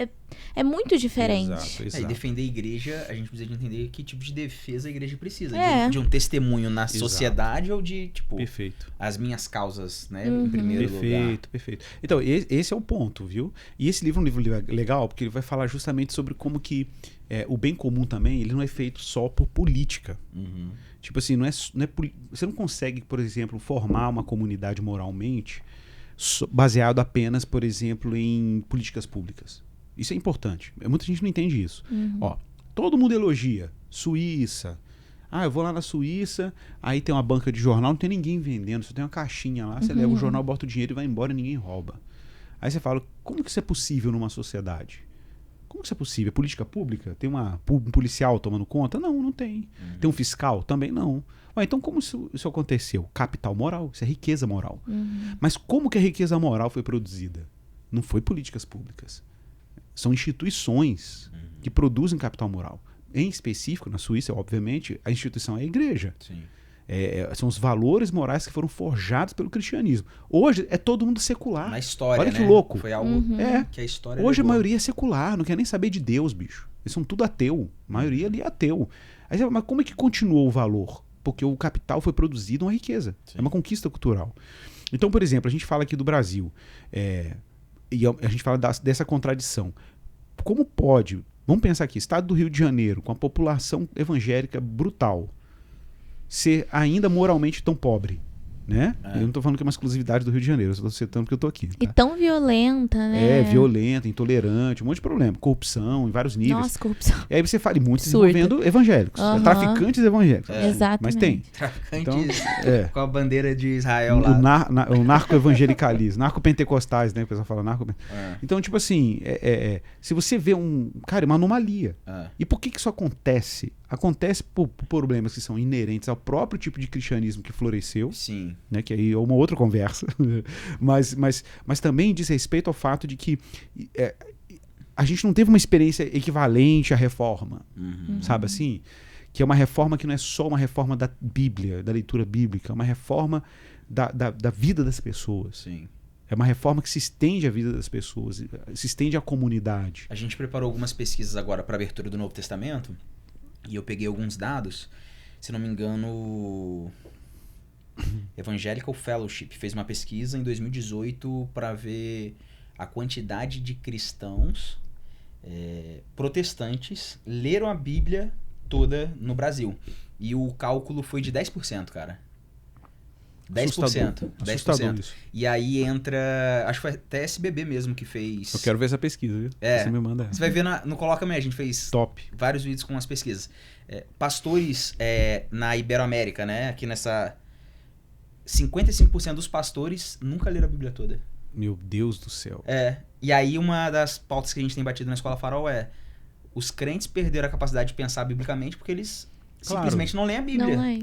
É muito diferente. Exato. E defender a igreja, a gente precisa de entender que tipo de defesa a igreja precisa. É. De um testemunho na sociedade ou de, tipo, Perfeito. as minhas causas, né? Em primeiro lugar. Perfeito. Então, esse é o ponto, viu? E esse livro é um livro legal, porque ele vai falar justamente sobre como que o bem comum também, ele não é feito só por política. Tipo assim, você não consegue, por exemplo, formar uma comunidade moralmente baseado apenas, por exemplo, em políticas públicas. Isso é importante. Muita gente não entende isso. Ó, todo mundo elogia. Suíça. Eu vou lá na Suíça, aí tem uma banca de jornal, não tem ninguém vendendo, só tem uma caixinha lá, você leva o jornal, bota o dinheiro e vai embora e ninguém rouba. Aí você fala, como que isso é possível numa sociedade? Como que isso é possível? É política pública? Tem um policial tomando conta? Não tem. Tem um fiscal? Também não. Então como isso aconteceu? Capital moral, isso é riqueza moral. Mas como que a riqueza moral foi produzida? Não foi políticas públicas. São instituições que produzem capital moral. Em específico, na Suíça, obviamente, a instituição é a igreja. Sim. São os valores morais que foram forjados pelo cristianismo. Hoje é todo mundo secular. Na história, Olha né? que louco. Foi algo que a história Hoje levou. a maioria é secular, não quer nem saber de Deus, bicho. Eles são tudo ateu. A maioria ali é ateu. Aí você fala, mas como é que continuou o valor? Porque o capital foi produzido uma riqueza. Sim. É uma conquista cultural. Então, por exemplo, a gente fala aqui do Brasil. E a gente fala dessa contradição. Como pode, vamos pensar aqui, estado do Rio de Janeiro, com a população evangélica brutal, ser ainda moralmente tão pobre? né? Eu não tô falando que é uma exclusividade do Rio de Janeiro, eu só tô citando porque eu tô aqui. Tá? E tão violenta, né? Violenta, intolerante, um monte de problema. Corrupção em vários níveis. Nossa, corrupção. E aí você fala, e muitos Absurdo. envolvendo evangélicos. Traficantes evangélicos. Exatamente. Mas tem. Traficantes Então, com a bandeira de Israel lá. O narco-evangelicalismo, narco-pentecostais, né? O pessoal fala narco. Então, tipo assim, se você vê uma anomalia. E por que isso acontece? Acontece por problemas que são inerentes ao próprio tipo de cristianismo que floresceu. Sim. Né, que aí é uma outra conversa. mas também diz respeito ao fato de que a gente não teve uma experiência equivalente à reforma. Sabe assim? Que é uma reforma que não é só uma reforma da Bíblia, da leitura bíblica, é uma reforma da vida das pessoas. Sim. É uma reforma que se estende à vida das pessoas, se estende à comunidade. A gente preparou algumas pesquisas agora para a abertura do Novo Testamento e eu peguei alguns dados. Se não me engano, Evangelical Fellowship fez uma pesquisa em 2018 para ver a quantidade de cristãos protestantes leram a Bíblia toda no Brasil. E o cálculo foi de 10%, cara. 10%. 10%. Isso. E aí entra... Acho que foi até SBB mesmo que fez... Eu quero ver essa pesquisa, viu? Você me manda. Você vai ver no Coloca Me, a gente fez top vários vídeos com as pesquisas. Pastores na Iberoamérica, né? Aqui nessa... 55% dos pastores nunca leram a Bíblia toda. Meu Deus do céu. E aí uma das pautas que a gente tem batido na Escola Farol os crentes perderam a capacidade de pensar biblicamente porque eles simplesmente não leem a Bíblia. Não leem.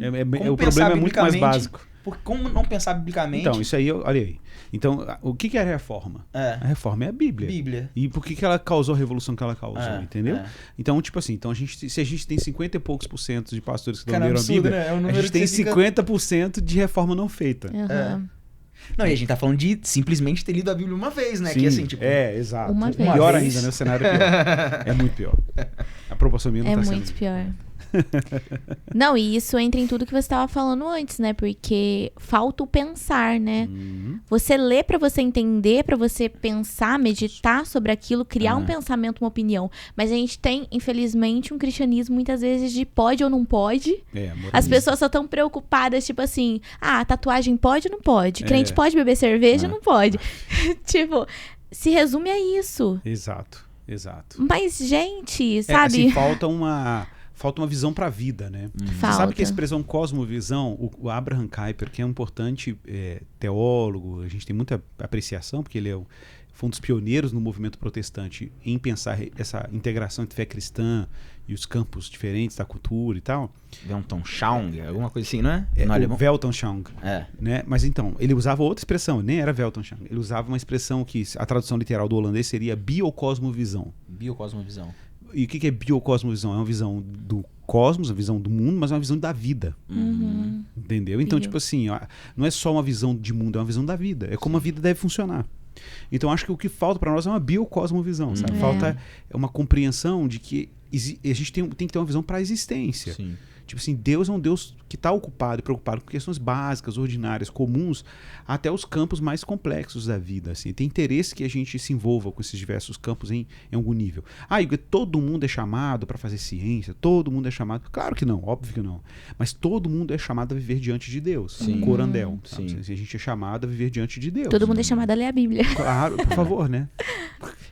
O problema é muito mais básico. Como não pensar biblicamente? Então, isso aí, olha aí. Então, o que é a reforma? A reforma é a Bíblia. E por que ela causou a revolução que ela causou, entendeu? Então, tipo assim, se a gente tem 50 e poucos % de pastores que não leram a Bíblia, né? A gente tem 50% de reforma não feita. Não, e a gente tá falando de simplesmente ter lido a Bíblia uma vez, né? Sim, que assim, tipo... exato. Uma vez. Pior ainda, né? O cenário é pior. É muito pior. A proporção minha não tá sendo... É muito pior. Não, e isso entra em tudo que você estava falando antes, né? Porque falta o pensar, né? Você lê pra você entender, pra você pensar, meditar sobre aquilo, criar um pensamento, uma opinião. Mas a gente tem, infelizmente, um cristianismo muitas vezes de pode ou não pode. As pessoas só estão preocupadas, tipo assim, tatuagem pode ou não pode? Crente pode beber cerveja ou não pode? Tipo, se resume a isso. Exato. Mas, gente, sabe? Assim, falta uma visão para a vida, né? Você sabe que a expressão cosmovisão, o Abraham Kuyper, que é um importante teólogo, a gente tem muita apreciação, porque ele foi um dos pioneiros no movimento protestante em pensar essa integração entre fé cristã e os campos diferentes da cultura e tal. Weltanschauung, alguma coisa assim, não é? O Weltanschauung. Né? Mas então, ele usava outra expressão, nem era Weltanschauung. Ele usava uma expressão que a tradução literal do holandês seria biocosmovisão. Biocosmovisão. E o que é biocosmovisão? É uma visão do cosmos, uma visão do mundo, mas é uma visão da vida. Entendeu? Então, tipo assim, não é só uma visão de mundo, é uma visão da vida. É como a vida deve funcionar. Então, acho que o que falta para nós é uma biocosmovisão, sabe? Falta uma compreensão de que a gente tem que ter uma visão para a existência. Sim. Tipo assim, Deus é um Deus que está ocupado e preocupado com questões básicas, ordinárias, comuns, até os campos mais complexos da vida. Assim. Tem interesse que a gente se envolva com esses diversos campos em algum nível. Igor, todo mundo é chamado para fazer ciência? Todo mundo é chamado? Claro que não, óbvio que não. Mas todo mundo é chamado a viver diante de Deus. Sim. Corandel. Sim. A gente é chamado a viver diante de Deus. Todo mundo é chamado a ler a Bíblia. Claro, por favor, né?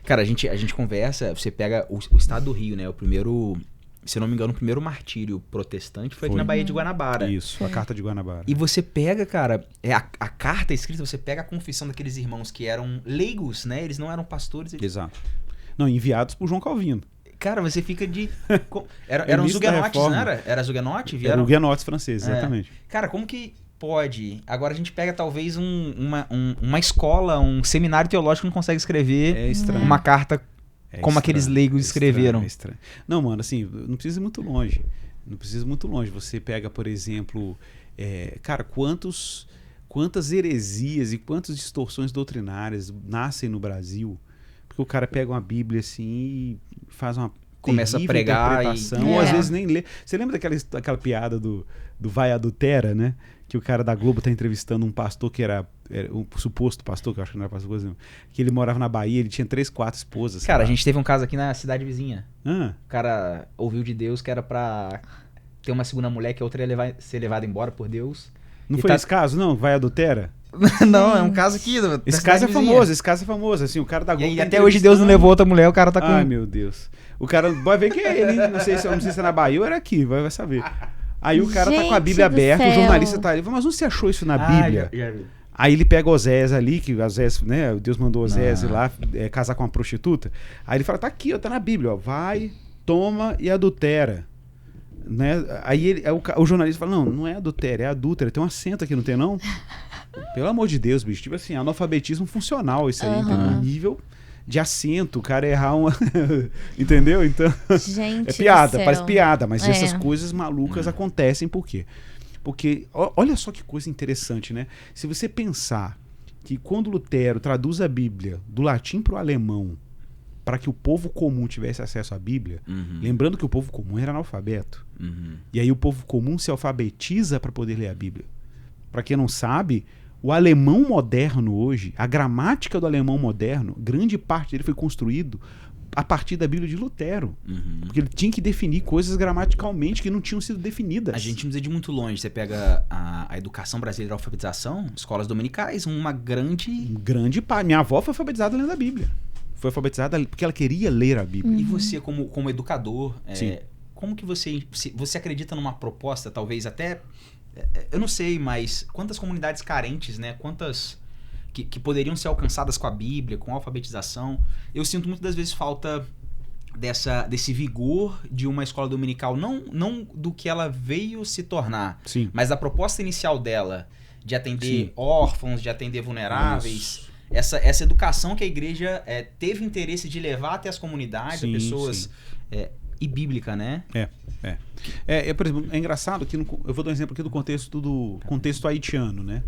Cara, a gente conversa, você pega o estado do Rio, né? O primeiro... Se eu não me engano, o primeiro martírio protestante foi aqui na Baía de Guanabara. Isso, a Carta de Guanabara. E você pega, cara, a carta escrita, você pega a confissão daqueles irmãos que eram leigos, né? Eles não eram pastores. Exato. Não, enviados por João Calvino. Eram eram os huguenotes, não era? Era os huguenotes? Eram huguenotes franceses, exatamente. Cara, como que pode? Agora a gente pega talvez uma escola, um seminário teológico que não consegue escrever uma carta como aqueles leigos escreveram. Estranho. Não, mano, assim, não precisa ir muito longe. Você pega, por exemplo, cara, quantas heresias e quantas distorções doutrinárias nascem no Brasil, porque o cara pega uma Bíblia assim e faz uma começa a pregar ou às vezes nem lê. Você lembra daquela piada do Vai Adultera, né? Que o cara da Globo tá entrevistando um pastor que era um suposto pastor, que eu acho que não era pastor, que ele morava na Bahia, ele tinha 3, 4 esposas. Cara, a gente teve um caso aqui na cidade vizinha. O cara ouviu de Deus que era pra ter uma segunda mulher, que a outra ia ser levada embora por Deus. Não E foi esse caso, não? Vai adultera? Não, é um caso aqui. Esse caso é famoso, assim, o cara da Globo. E até hoje Deus não levou outra mulher, o cara tá com... Ai, meu Deus. O cara vai ver que é ele, hein? Não sei se é na Bahia ou era aqui, vai saber. Aí o cara tá com a Bíblia aberta, o jornalista tá ali, mas onde você achou isso na Bíblia? Já vi. Aí ele pega Osés ali, que Osés, né? Deus mandou Osés ir lá casar com uma prostituta. Aí ele fala, tá aqui, ó, tá na Bíblia, ó. Vai, toma e adultera. Né? Aí o jornalista fala, não é adultério, é adúltera. Tem um acento aqui, não tem não? Pelo amor de Deus, bicho. Tipo assim, analfabetismo funcional isso aí. Tem um nível de acento, o cara errar uma... Entendeu? Então, Gente é piada, do céu. parece piada. Mas essas coisas malucas acontecem por quê? Porque, olha só que coisa interessante, né? Se você pensar que quando Lutero traduz a Bíblia do latim para o alemão, para que o povo comum tivesse acesso à Bíblia, lembrando que o povo comum era analfabeto. E aí o povo comum se alfabetiza para poder ler a Bíblia. Para quem não sabe, o alemão moderno hoje, a gramática do alemão moderno, grande parte dele foi construído a partir da Bíblia de Lutero. Porque ele tinha que definir coisas gramaticalmente que não tinham sido definidas. A gente não precisa de muito longe. Você pega a educação brasileira, a alfabetização, escolas dominicais, uma grande... Grande parte. Minha avó foi alfabetizada lendo a Bíblia. Foi alfabetizada porque ela queria ler a Bíblia. E você, como educador, como que você acredita numa proposta, talvez até... Eu não sei, mas quantas comunidades carentes, né? Quantas... Que poderiam ser alcançadas com a Bíblia, com a alfabetização. Eu sinto muitas das vezes falta desse vigor de uma escola dominical, não do que ela veio se tornar, mas da proposta inicial dela, de atender órfãos, de atender vulneráveis. Essa educação que a igreja teve interesse de levar até as comunidades, pessoas... e bíblica, né? Por exemplo, é engraçado que eu vou dar um exemplo aqui do contexto haitiano, né?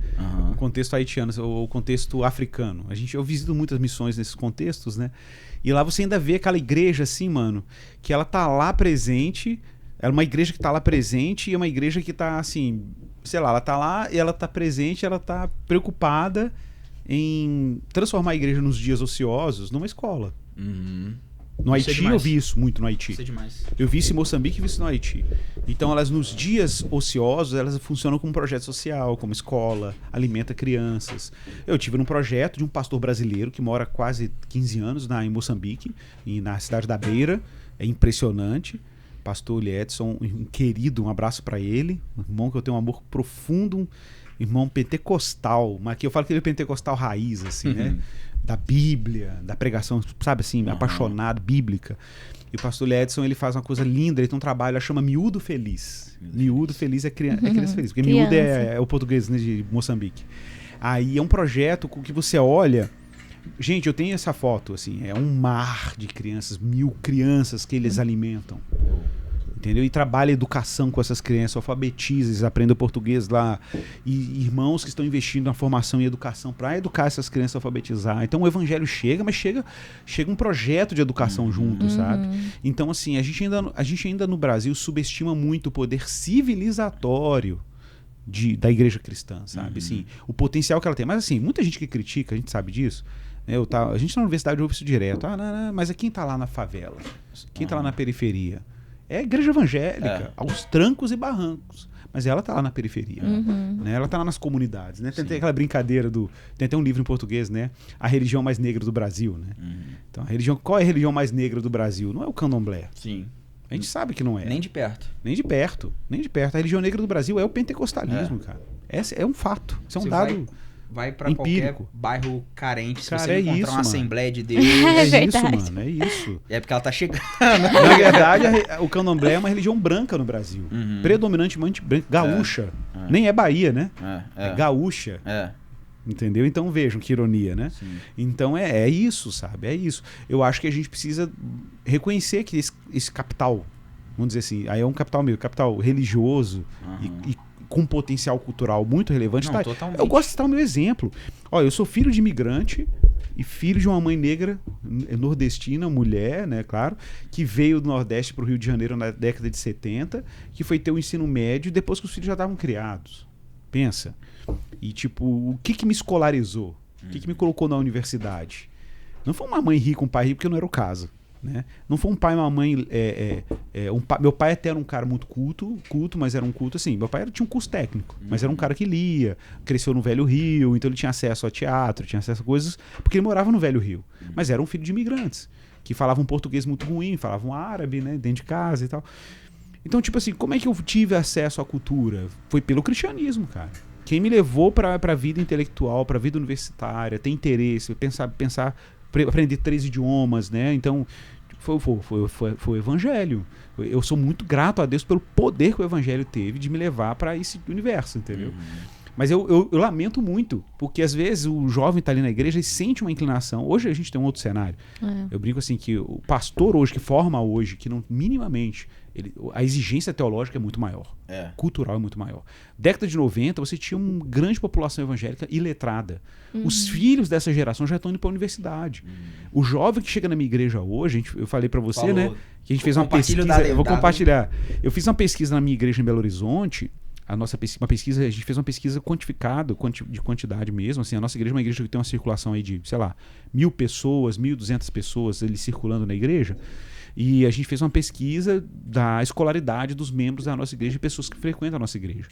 O contexto haitiano, o contexto africano. Eu visito muitas missões nesses contextos, né? E lá você ainda vê aquela igreja assim, mano, que ela tá lá presente, é uma igreja que tá lá presente e é uma igreja que tá assim, sei lá, ela tá lá e ela tá presente, ela tá preocupada em transformar a igreja nos dias ociosos numa escola. No Haiti eu vi isso muito no Haiti. Isso é demais. Eu vi isso em Moçambique e vi isso no Haiti. Então elas nos dias ociosos, elas funcionam como um projeto social, como escola, alimenta crianças. Eu tive num projeto de um pastor brasileiro que mora quase 15 anos em Moçambique, na cidade da Beira. É impressionante. Pastor Edson, um querido, um abraço para ele. Um irmão que eu tenho um amor profundo, um irmão pentecostal. Mas aqui eu falo que ele é pentecostal raiz, assim, né? Da Bíblia, da pregação, sabe assim, apaixonado, bíblica. E o pastor Edson, ele faz uma coisa linda, ele tem um trabalho, chama Miúdo Feliz. Miúdo Feliz é criança feliz, porque miúdo é o português, né, de Moçambique. Aí é um projeto com que você olha... Gente, eu tenho essa foto, assim, é um mar de crianças, 1000 crianças que eles alimentam. Entendeu? E trabalha educação com essas crianças, alfabetiza, eles aprendem português lá. E irmãos que estão investindo na formação e educação para educar essas crianças a alfabetizar. Então o evangelho chega, mas chega um projeto de educação junto, sabe? Então, assim, a gente ainda no Brasil subestima muito o poder civilizatório da igreja cristã, sabe? Assim, o potencial que ela tem. Mas, assim, muita gente que critica, a gente sabe disso. A gente na universidade ouve isso direto. Mas é quem tá lá na favela? Quem tá lá na periferia? É a igreja evangélica, aos trancos e barrancos. Mas ela tá lá na periferia. Né? Ela tá lá nas comunidades. Né? Tem aquela brincadeira tem até um livro em português, né? A religião mais negra do Brasil. Né? Então, qual é a religião mais negra do Brasil? Não é o candomblé. Sim. A gente sabe que não é. Nem de perto. Nem de perto. A religião negra do Brasil é o pentecostalismo, cara. Esse é um fato. Isso é um dado... Vai pra qualquer bairro carente, se cara, você encontrar uma Assembleia de Deus. É isso, mano, é isso. É porque ela tá chegando. Na verdade, o candomblé é uma religião branca no Brasil. Predominantemente branca, gaúcha. Nem é Bahia, né? É gaúcha. Entendeu? Então vejam que ironia, né? Sim. Então é isso, sabe? É isso. Eu acho que a gente precisa reconhecer que esse capital, vamos dizer assim, aí é um capital religioso e com potencial cultural muito relevante. Não, totalmente. Eu gosto de citar o meu exemplo. Eu sou filho de imigrante e filho de uma mãe negra nordestina, mulher, né, claro, que veio do Nordeste para o Rio de Janeiro na década de 70, que foi ter o ensino médio depois que os filhos já estavam criados. Pensa. E tipo, o que me escolarizou? O que me colocou na universidade? Não foi uma mãe rica, um pai rico, porque não era o caso. né? Não foi um pai e uma mãe... meu pai até era um cara muito culto, mas era um culto assim. Meu pai tinha um curso técnico, mas era um cara que lia, cresceu no Velho Rio, então ele tinha acesso a teatro, tinha acesso a coisas, porque ele morava no Velho Rio. Mas era um filho de imigrantes, que falavam português muito ruim, falavam árabe, né, dentro de casa e tal. Então, tipo assim, como é que eu tive acesso à cultura? Foi pelo cristianismo, cara. Quem me levou para a vida intelectual, para a vida universitária, ter interesse, aprender 3 idiomas, né? Então, foi o evangelho. Eu sou muito grato a Deus pelo poder que o evangelho teve de me levar para esse universo, entendeu? Mas eu lamento muito, porque às vezes o jovem está ali na igreja e sente uma inclinação. Hoje a gente tem um outro cenário. Eu brinco assim que o pastor hoje, que forma hoje, que não minimamente... a exigência teológica é muito maior. Cultural é muito maior. Década de 90, você tinha uma grande população evangélica iletrada. Os filhos dessa geração já estão indo para a universidade. O jovem que chega na minha igreja hoje, eu falei para você, né? Que a gente fez uma pesquisa. Eu vou compartilhar. Eu fiz uma pesquisa na minha igreja em Belo Horizonte. A gente fez uma pesquisa quantificada, de quantidade mesmo. Assim, a nossa igreja é uma igreja que tem uma circulação aí de, sei lá, 1.000 pessoas, 1.200 pessoas ali circulando na igreja. E a gente fez uma pesquisa da escolaridade dos membros da nossa igreja e pessoas que frequentam a nossa igreja.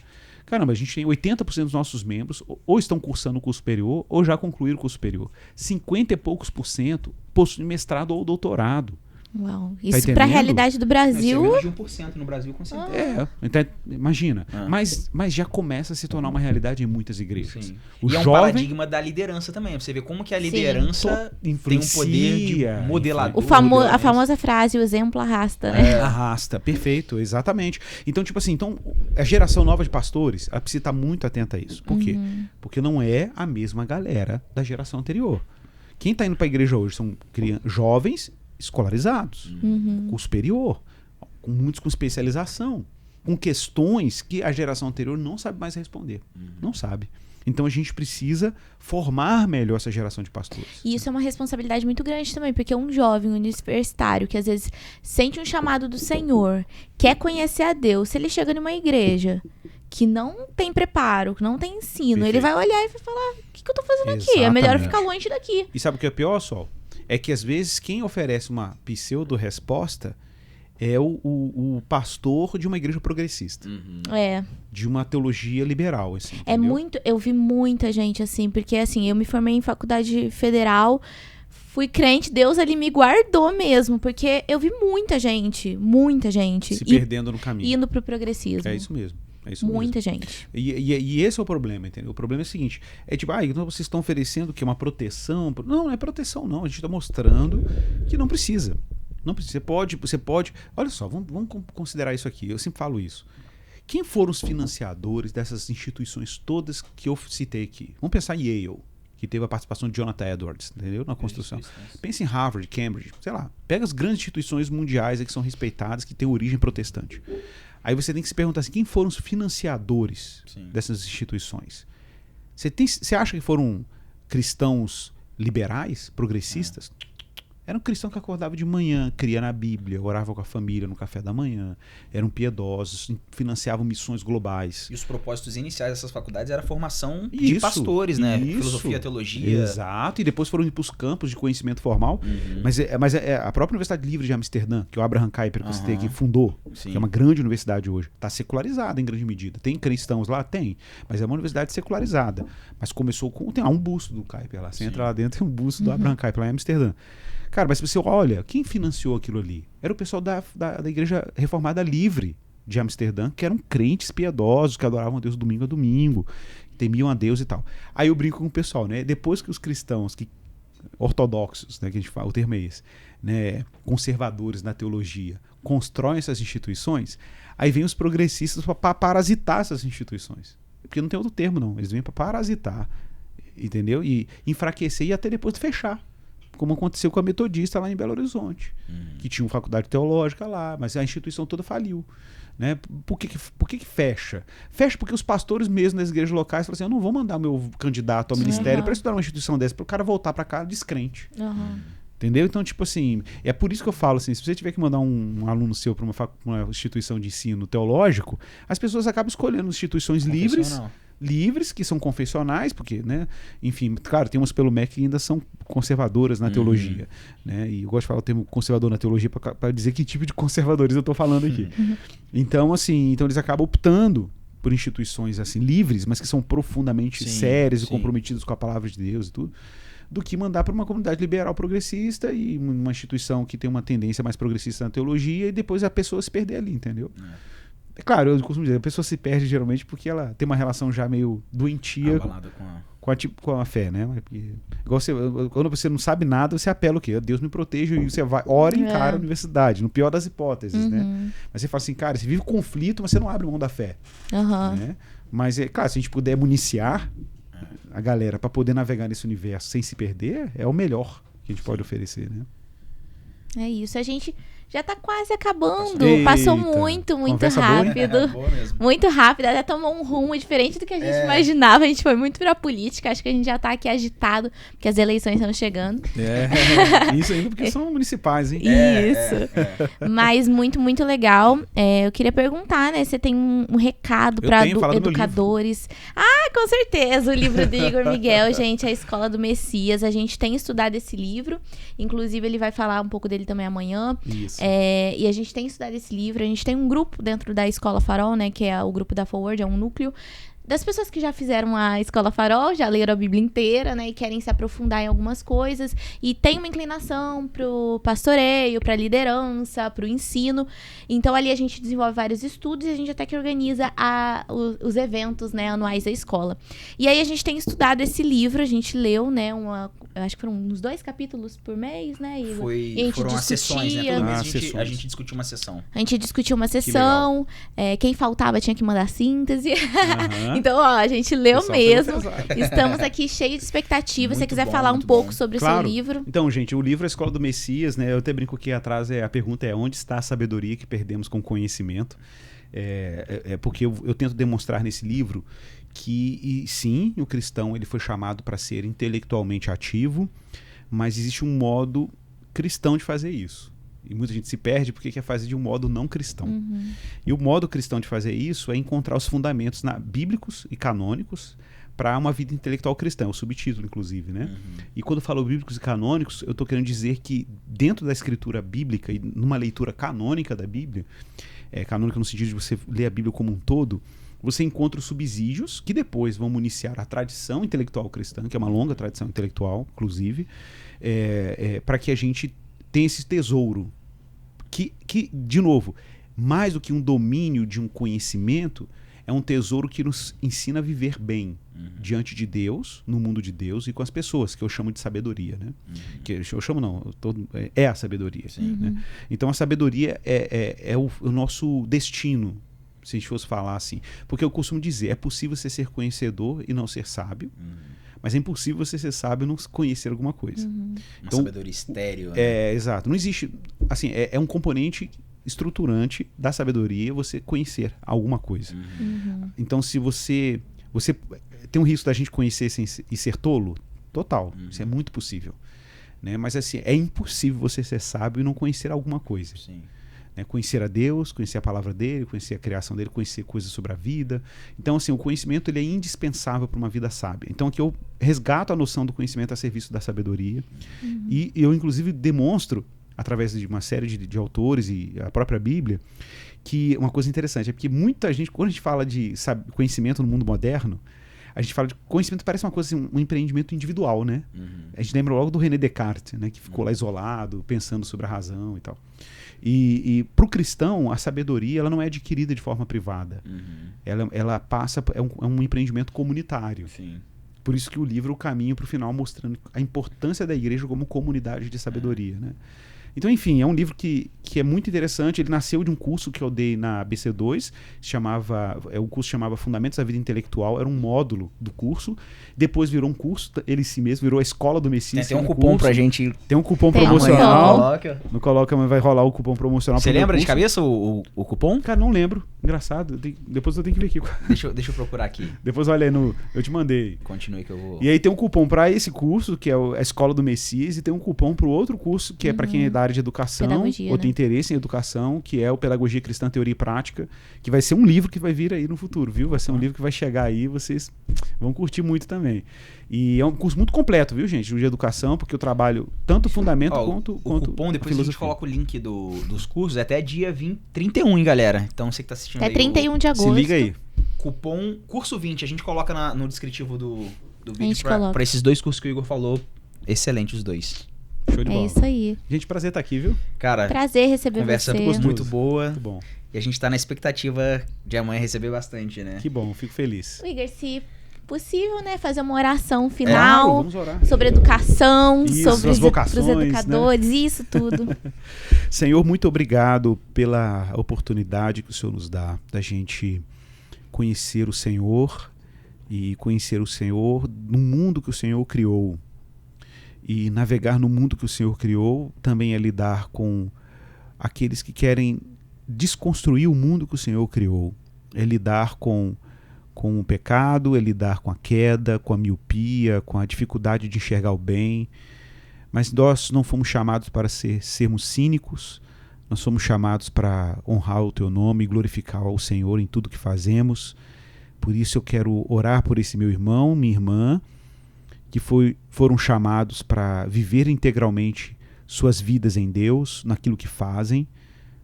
Caramba, a gente tem 80% dos nossos membros ou estão cursando o curso superior ou já concluíram o curso superior. 50 e poucos % possuem mestrado ou doutorado. Uau, isso para a realidade do Brasil... Menos de 1% no Brasil, com certeza. Então, imagina. Mas já começa a se tornar uma realidade em muitas igrejas. Sim. E é um paradigma da liderança também. Você vê como que a liderança tem um poder de modelador. A famosa frase, o exemplo arrasta, né? Arrasta, perfeito, exatamente. Então, tipo assim, a geração nova de pastores, ela precisa estar muito atenta a isso. Por quê? Porque não é a mesma galera da geração anterior. Quem está indo para a igreja hoje são jovens escolarizados, curso superior, muitos com especialização, com questões que a geração anterior não sabe mais responder. Não sabe. Então a gente precisa formar melhor essa geração de pastores. E isso é uma responsabilidade muito grande também, porque um jovem universitário que às vezes sente um chamado do Senhor, quer conhecer a Deus, se ele chega numa igreja que não tem preparo, que não tem ensino, ele vai olhar e vai falar, o que eu tô fazendo aqui? É melhor eu ficar longe daqui. E sabe o que é pior, Sol? É que às vezes quem oferece uma pseudo-resposta é o pastor de uma igreja progressista. De uma teologia liberal, assim. Eu vi muita gente assim, porque assim, eu me formei em faculdade federal, fui crente, Deus ali me guardou mesmo, porque eu vi muita gente se perdendo no caminho. Indo pro progressismo. É isso mesmo. Muita gente. E esse é o problema, entendeu? O problema é o seguinte, é tipo, então vocês estão oferecendo que uma proteção. Não é proteção, não. A gente está mostrando que não precisa. Não precisa. Você pode. Olha só, vamos considerar isso aqui. Eu sempre falo isso. Quem foram os financiadores dessas instituições todas que eu citei aqui? Vamos pensar em Yale, que teve a participação de Jonathan Edwards, entendeu? Na construção. Pensa em Harvard, Cambridge, sei lá. Pega as grandes instituições mundiais que são respeitadas, que têm origem protestante. Aí você tem que se perguntar assim, quem foram os financiadores dessas instituições? Você acha que foram cristãos liberais, progressistas? Era um cristão que acordava de manhã, cria na Bíblia, orava com a família no café da manhã, eram piedosos, financiavam missões globais. E os propósitos iniciais dessas faculdades era a formação de pastores, né? Filosofia, teologia. Exato, e depois foram para os campos de conhecimento formal. Mas a própria Universidade Livre de Amsterdã, que o Abraham Kuyper, que você tem aqui, fundou, que é uma grande universidade hoje, está secularizada em grande medida. Tem cristãos lá? Tem, mas é uma universidade secularizada. Mas começou com... Tem lá um busto do Kuyper lá. Você entra lá dentro, tem um busto do Abraham Kuyper lá em Amsterdã. Cara, mas se você olha, quem financiou aquilo ali? Era o pessoal da Igreja Reformada Livre de Amsterdã, que eram crentes piedosos, que adoravam a Deus domingo a domingo, temiam a Deus e tal. Aí eu brinco com o pessoal, né? Depois que os cristãos, ortodoxos, né, que a gente fala, o termo é esse, né, conservadores na teologia, constroem essas instituições, aí vem os progressistas para parasitar essas instituições. Porque não tem outro termo, não. Eles vêm para parasitar, entendeu? E enfraquecer e até depois fechar. Como aconteceu com a Metodista lá em Belo Horizonte, que tinha uma faculdade teológica lá, mas a instituição toda faliu. Né? Por que fecha? Fecha porque os pastores mesmo das igrejas locais falam assim, eu não vou mandar meu candidato ao ministério para estudar uma instituição dessa, para o cara voltar para cá descrente. Entendeu? Então, tipo assim, é por isso que eu falo assim, se você tiver que mandar um aluno seu para uma instituição de ensino teológico, as pessoas acabam escolhendo instituições livres, livres, que são confessionais, porque, né, enfim, claro, tem umas pelo MEC que ainda são conservadoras na teologia, né, e eu gosto de falar o termo conservador na teologia para dizer que tipo de conservadores eu estou falando aqui. Então, assim, eles acabam optando por instituições assim livres, mas que são profundamente sérias e comprometidas com a palavra de Deus e tudo, do que mandar para uma comunidade liberal progressista e uma instituição que tem uma tendência mais progressista na teologia e depois a pessoa se perder ali, entendeu? É claro, eu costumo dizer, a pessoa se perde geralmente porque ela tem uma relação já meio doentia com a fé, né? Porque, igual quando você não sabe nada, você apela o quê? Deus me proteja, e você vai, ora e encara a universidade, no pior das hipóteses, né? Mas você fala assim, cara, você vive conflito, mas você não abre mão da fé. Né? Mas, claro, se a gente puder municiar a galera para poder navegar nesse universo sem se perder, é o melhor que a gente pode oferecer, né? É isso, a gente já tá quase acabando. Eita, passou muito rápido. Boa mesmo. Muito rápido, até tomou um rumo diferente do que a gente imaginava. A gente foi muito pra política, acho que a gente já tá aqui agitado, porque as eleições estão chegando. Isso ainda porque são municipais, hein? Isso. Mas muito, muito legal. Eu queria perguntar, né, você tem um recado para educadores. Com certeza, o livro do Igor Miguel, gente, A Escola do Messias. A gente tem estudado esse livro, inclusive ele vai falar um pouco dele também amanhã. Isso. E a gente tem estudado esse livro, a gente tem um grupo dentro da Escola Farol, né, que é o grupo da Forward, é um núcleo das pessoas que já fizeram a Escola Farol, já leram a Bíblia inteira, né, e querem se aprofundar em algumas coisas, e tem uma inclinação pro pastoreio, pra liderança, pro ensino. Então ali a gente desenvolve vários estudos e a gente até que organiza os eventos, né, anuais da escola. E aí a gente tem estudado esse livro, a gente leu, né, acho que foram uns 2 capítulos por mês, né, Igor? E a gente foram as sessões, né? Todo mês a gente discutiu uma sessão. A gente discutiu uma sessão, quem faltava tinha que mandar síntese. Então, a gente leu mesmo. Estamos aqui cheios de expectativas. Se você quiser falar um pouco sobre o seu livro. Então, gente, o livro A Escola do Messias, né? Eu até brinco aqui atrás, a pergunta é: onde está a sabedoria que perdemos com o conhecimento? Porque eu tento demonstrar nesse livro que, sim, o cristão ele foi chamado para ser intelectualmente ativo, mas existe um modo cristão de fazer isso. E muita gente se perde porque quer fazer de um modo não cristão. E o modo cristão de fazer isso é encontrar os fundamentos bíblicos e canônicos para uma vida intelectual cristã, é o subtítulo, inclusive, né? E quando eu falo bíblicos e canônicos, eu estou querendo dizer que dentro da escritura bíblica e numa leitura canônica da Bíblia, canônica no sentido de você ler a Bíblia como um todo, você encontra os subsídios que depois vão municiar a tradição intelectual cristã, que é uma longa tradição intelectual, inclusive, para que a gente tenha esse tesouro que, de novo, mais do que um domínio de um conhecimento, é um tesouro que nos ensina a viver bem diante de Deus, no mundo de Deus e com as pessoas, que eu chamo de sabedoria, né? Que eu chamo não, é a sabedoria. Né? Então a sabedoria é o nosso destino, se a gente fosse falar assim. Porque eu costumo dizer, é possível você ser conhecedor e não ser sábio, mas é impossível você ser sábio e não conhecer alguma coisa. Uma sabedoria estéril. Né? Exato. Não existe... Assim, é um componente estruturante da sabedoria você conhecer alguma coisa. Então, se você tem um risco da gente conhecer e ser tolo, total. Isso é muito possível. Né? Mas, assim, é impossível você ser sábio e não conhecer alguma coisa. Sim. Né? Conhecer a Deus, conhecer a palavra dele, conhecer a criação dele, conhecer coisas sobre a vida. Então, assim, o conhecimento ele é indispensável para uma vida sábia. Então, aqui eu resgato a noção do conhecimento a serviço da sabedoria. E eu, inclusive, demonstro, através de uma série de autores e a própria Bíblia, que uma coisa interessante é porque muita gente, quando a gente fala de conhecimento no mundo moderno, a gente fala de conhecimento, parece uma coisa assim, um empreendimento individual, né? A gente lembra logo do René Descartes, né? Que ficou lá isolado, pensando sobre a razão e tal. E para o cristão, a sabedoria ela não é adquirida de forma privada. Ela passa, é um empreendimento comunitário. Sim. Por isso que o livro, o caminho para o final, mostrando a importância da igreja como comunidade de sabedoria, né? Então, enfim, é um livro que é muito interessante. Ele nasceu de um curso que eu dei na BC2, o curso chamava Fundamentos da Vida Intelectual, era um módulo do curso. Depois virou um curso, ele si mesmo virou a Escola do Messias. Tem um cupom pra gente. Tem um cupom promocional. Não coloca, mas vai rolar o cupom promocional. Você lembra de cabeça o cupom? Cara, não lembro. Engraçado. Depois eu tenho que ver aqui. Deixa eu procurar aqui. Depois olha aí eu te mandei. Continue que eu vou... E aí tem um cupom para esse curso, que é a Escola do Messias, e tem um cupom para o outro curso, que é para quem é da área de educação, Pedagogia, ou tem interesse em educação, que é o Pedagogia Cristã, Teoria e Prática, que vai ser um livro que vai vir aí no futuro, viu? Vai ser um livro que vai chegar aí, vocês vão curtir muito também. E é um curso muito completo, viu, gente, de educação, porque eu trabalho tanto o fundamento quanto o cupom, depois a gente coloca o link dos cursos, é até dia 31, hein, galera? Então você que tá assistindo É aí... 31 de agosto. Se liga aí. Cupom curso 20, a gente coloca no descritivo do vídeo coloca. pra esses 2 cursos que o Igor falou. Excelente os 2. Show de bola. É isso aí. Gente, prazer estar aqui, viu? Cara, Prazer receber conversa você. muito boa. Muito bom. E a gente tá na expectativa de amanhã receber bastante, né? Que bom, fico feliz. Igor, se possível, né, fazer uma oração final Vamos orar. sobre educação, Isso, sobre as os vocações, educadores, isso tudo. Senhor, muito obrigado pela oportunidade que o Senhor nos dá da gente conhecer o Senhor e conhecer o Senhor no mundo que o Senhor criou. E navegar no mundo que o Senhor criou também é lidar com aqueles que querem desconstruir o mundo que o Senhor criou. É lidar com o pecado, é lidar com a queda, com a miopia, com a dificuldade de enxergar o bem. Mas nós não fomos chamados para sermos cínicos, nós somos chamados para honrar o Teu nome e glorificar o Senhor em tudo que fazemos. Por isso eu quero orar por esse meu irmão, minha irmã, que foram chamados para viver integralmente suas vidas em Deus, naquilo que fazem,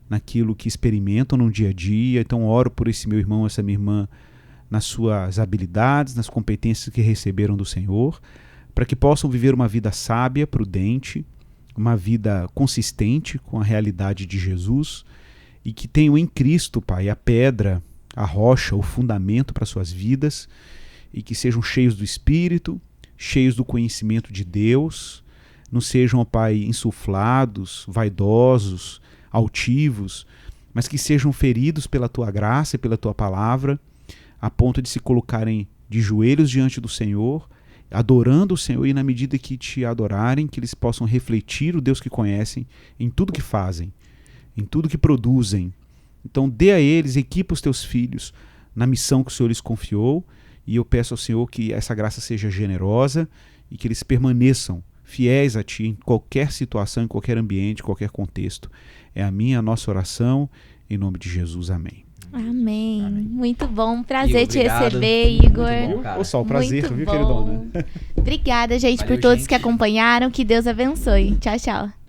naquilo que experimentam no dia a dia. Então oro por esse meu irmão, essa minha irmã, nas suas habilidades, nas competências que receberam do Senhor, para que possam viver uma vida sábia, prudente, uma vida consistente com a realidade de Jesus, e que tenham em Cristo, Pai, a pedra, a rocha, o fundamento para suas vidas, e que sejam cheios do Espírito, cheios do conhecimento de Deus, não sejam, ó Pai, insuflados, vaidosos, altivos, mas que sejam feridos pela Tua graça e pela Tua palavra, a ponto de se colocarem de joelhos diante do Senhor, adorando o Senhor, e na medida que Te adorarem, que eles possam refletir o Deus que conhecem em tudo que fazem, em tudo que produzem. Então dê a eles, equipa os Teus filhos na missão que o Senhor lhes confiou, e eu peço ao Senhor que essa graça seja generosa e que eles permaneçam fiéis a Ti em qualquer situação, em qualquer ambiente, em qualquer contexto. É a minha, a nossa oração, em nome de Jesus. Amém. Amém. Muito bom. Igor, Prazer te obrigado. receber, Igor. Muito bom, cara. Ô, Sol, prazer, Muito viu, bom. queridona? Obrigada, gente, Valeu, por todos gente. que acompanharam. Que Deus abençoe. Tchau, tchau.